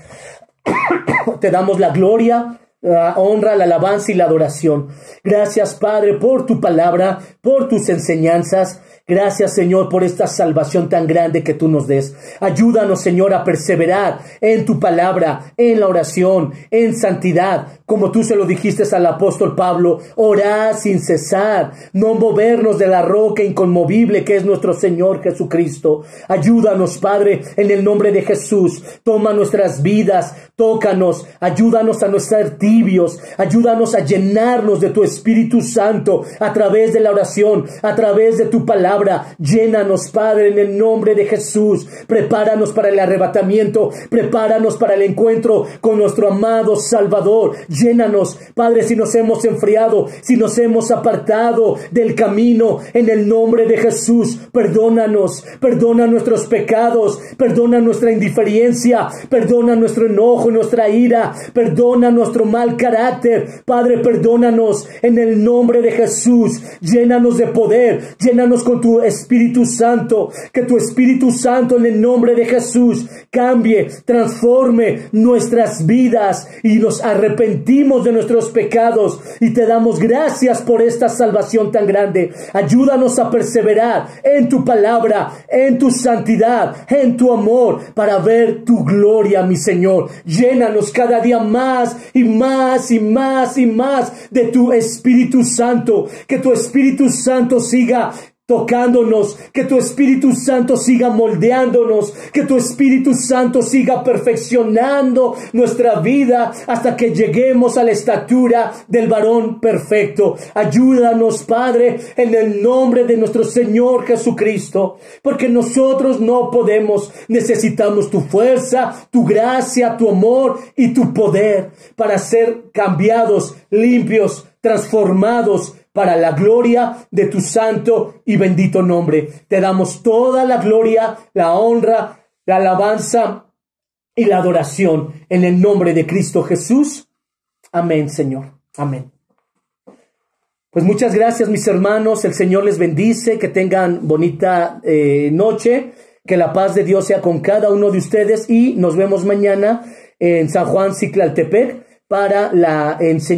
te damos la gloria, la honra, la alabanza y la adoración. Gracias, Padre, por tu palabra, por tus enseñanzas. Gracias, Señor, por esta salvación tan grande que tú nos des. Ayúdanos, Señor, a perseverar en tu palabra, en la oración, en santidad, como tú se lo dijiste al apóstol Pablo. Orad sin cesar, no movernos de la roca inconmovible que es nuestro Señor Jesucristo. Ayúdanos, Padre, en el nombre de Jesús. Toma nuestras vidas, tócanos, ayúdanos a no estar tibios, ayúdanos a llenarnos de tu Espíritu Santo a través de la oración, a través de tu palabra, palabra. Llénanos, Padre, en el nombre de Jesús. Prepáranos para el arrebatamiento. Prepáranos para el encuentro con nuestro amado Salvador. Llénanos, Padre, si nos hemos enfriado, si nos hemos apartado del camino, en el nombre de Jesús. Perdónanos, perdona nuestros pecados, perdona nuestra indiferencia, perdona nuestro enojo, nuestra ira, perdona nuestro mal carácter. Padre, perdónanos en el nombre de Jesús. Llénanos de poder, llénanos con tu Espíritu Santo, que tu Espíritu Santo en el nombre de Jesús cambie, transforme nuestras vidas, y nos arrepentimos de nuestros pecados y te damos gracias por esta salvación tan grande. Ayúdanos a perseverar en tu palabra, en tu santidad, en tu amor, para ver tu gloria, mi Señor. Llénanos cada día más y más y más y más de tu Espíritu Santo. Que tu Espíritu Santo siga tocándonos, que tu Espíritu Santo siga moldeándonos, que tu Espíritu Santo siga perfeccionando nuestra vida hasta que lleguemos a la estatura del varón perfecto. Ayúdanos, Padre, en el nombre de nuestro Señor Jesucristo, porque nosotros no podemos. Necesitamos tu fuerza, tu gracia, tu amor y tu poder para ser cambiados, limpios, transformados para la gloria de tu santo y bendito nombre. Te damos toda la gloria, la honra, la alabanza y la adoración en el nombre de Cristo Jesús. Amén, Señor. Amén. Pues muchas gracias, mis hermanos. El Señor les bendice. Que tengan bonita noche. Que la paz de Dios sea con cada uno de ustedes. Y nos vemos mañana en San Juan Ciclaltepec para la enseñanza.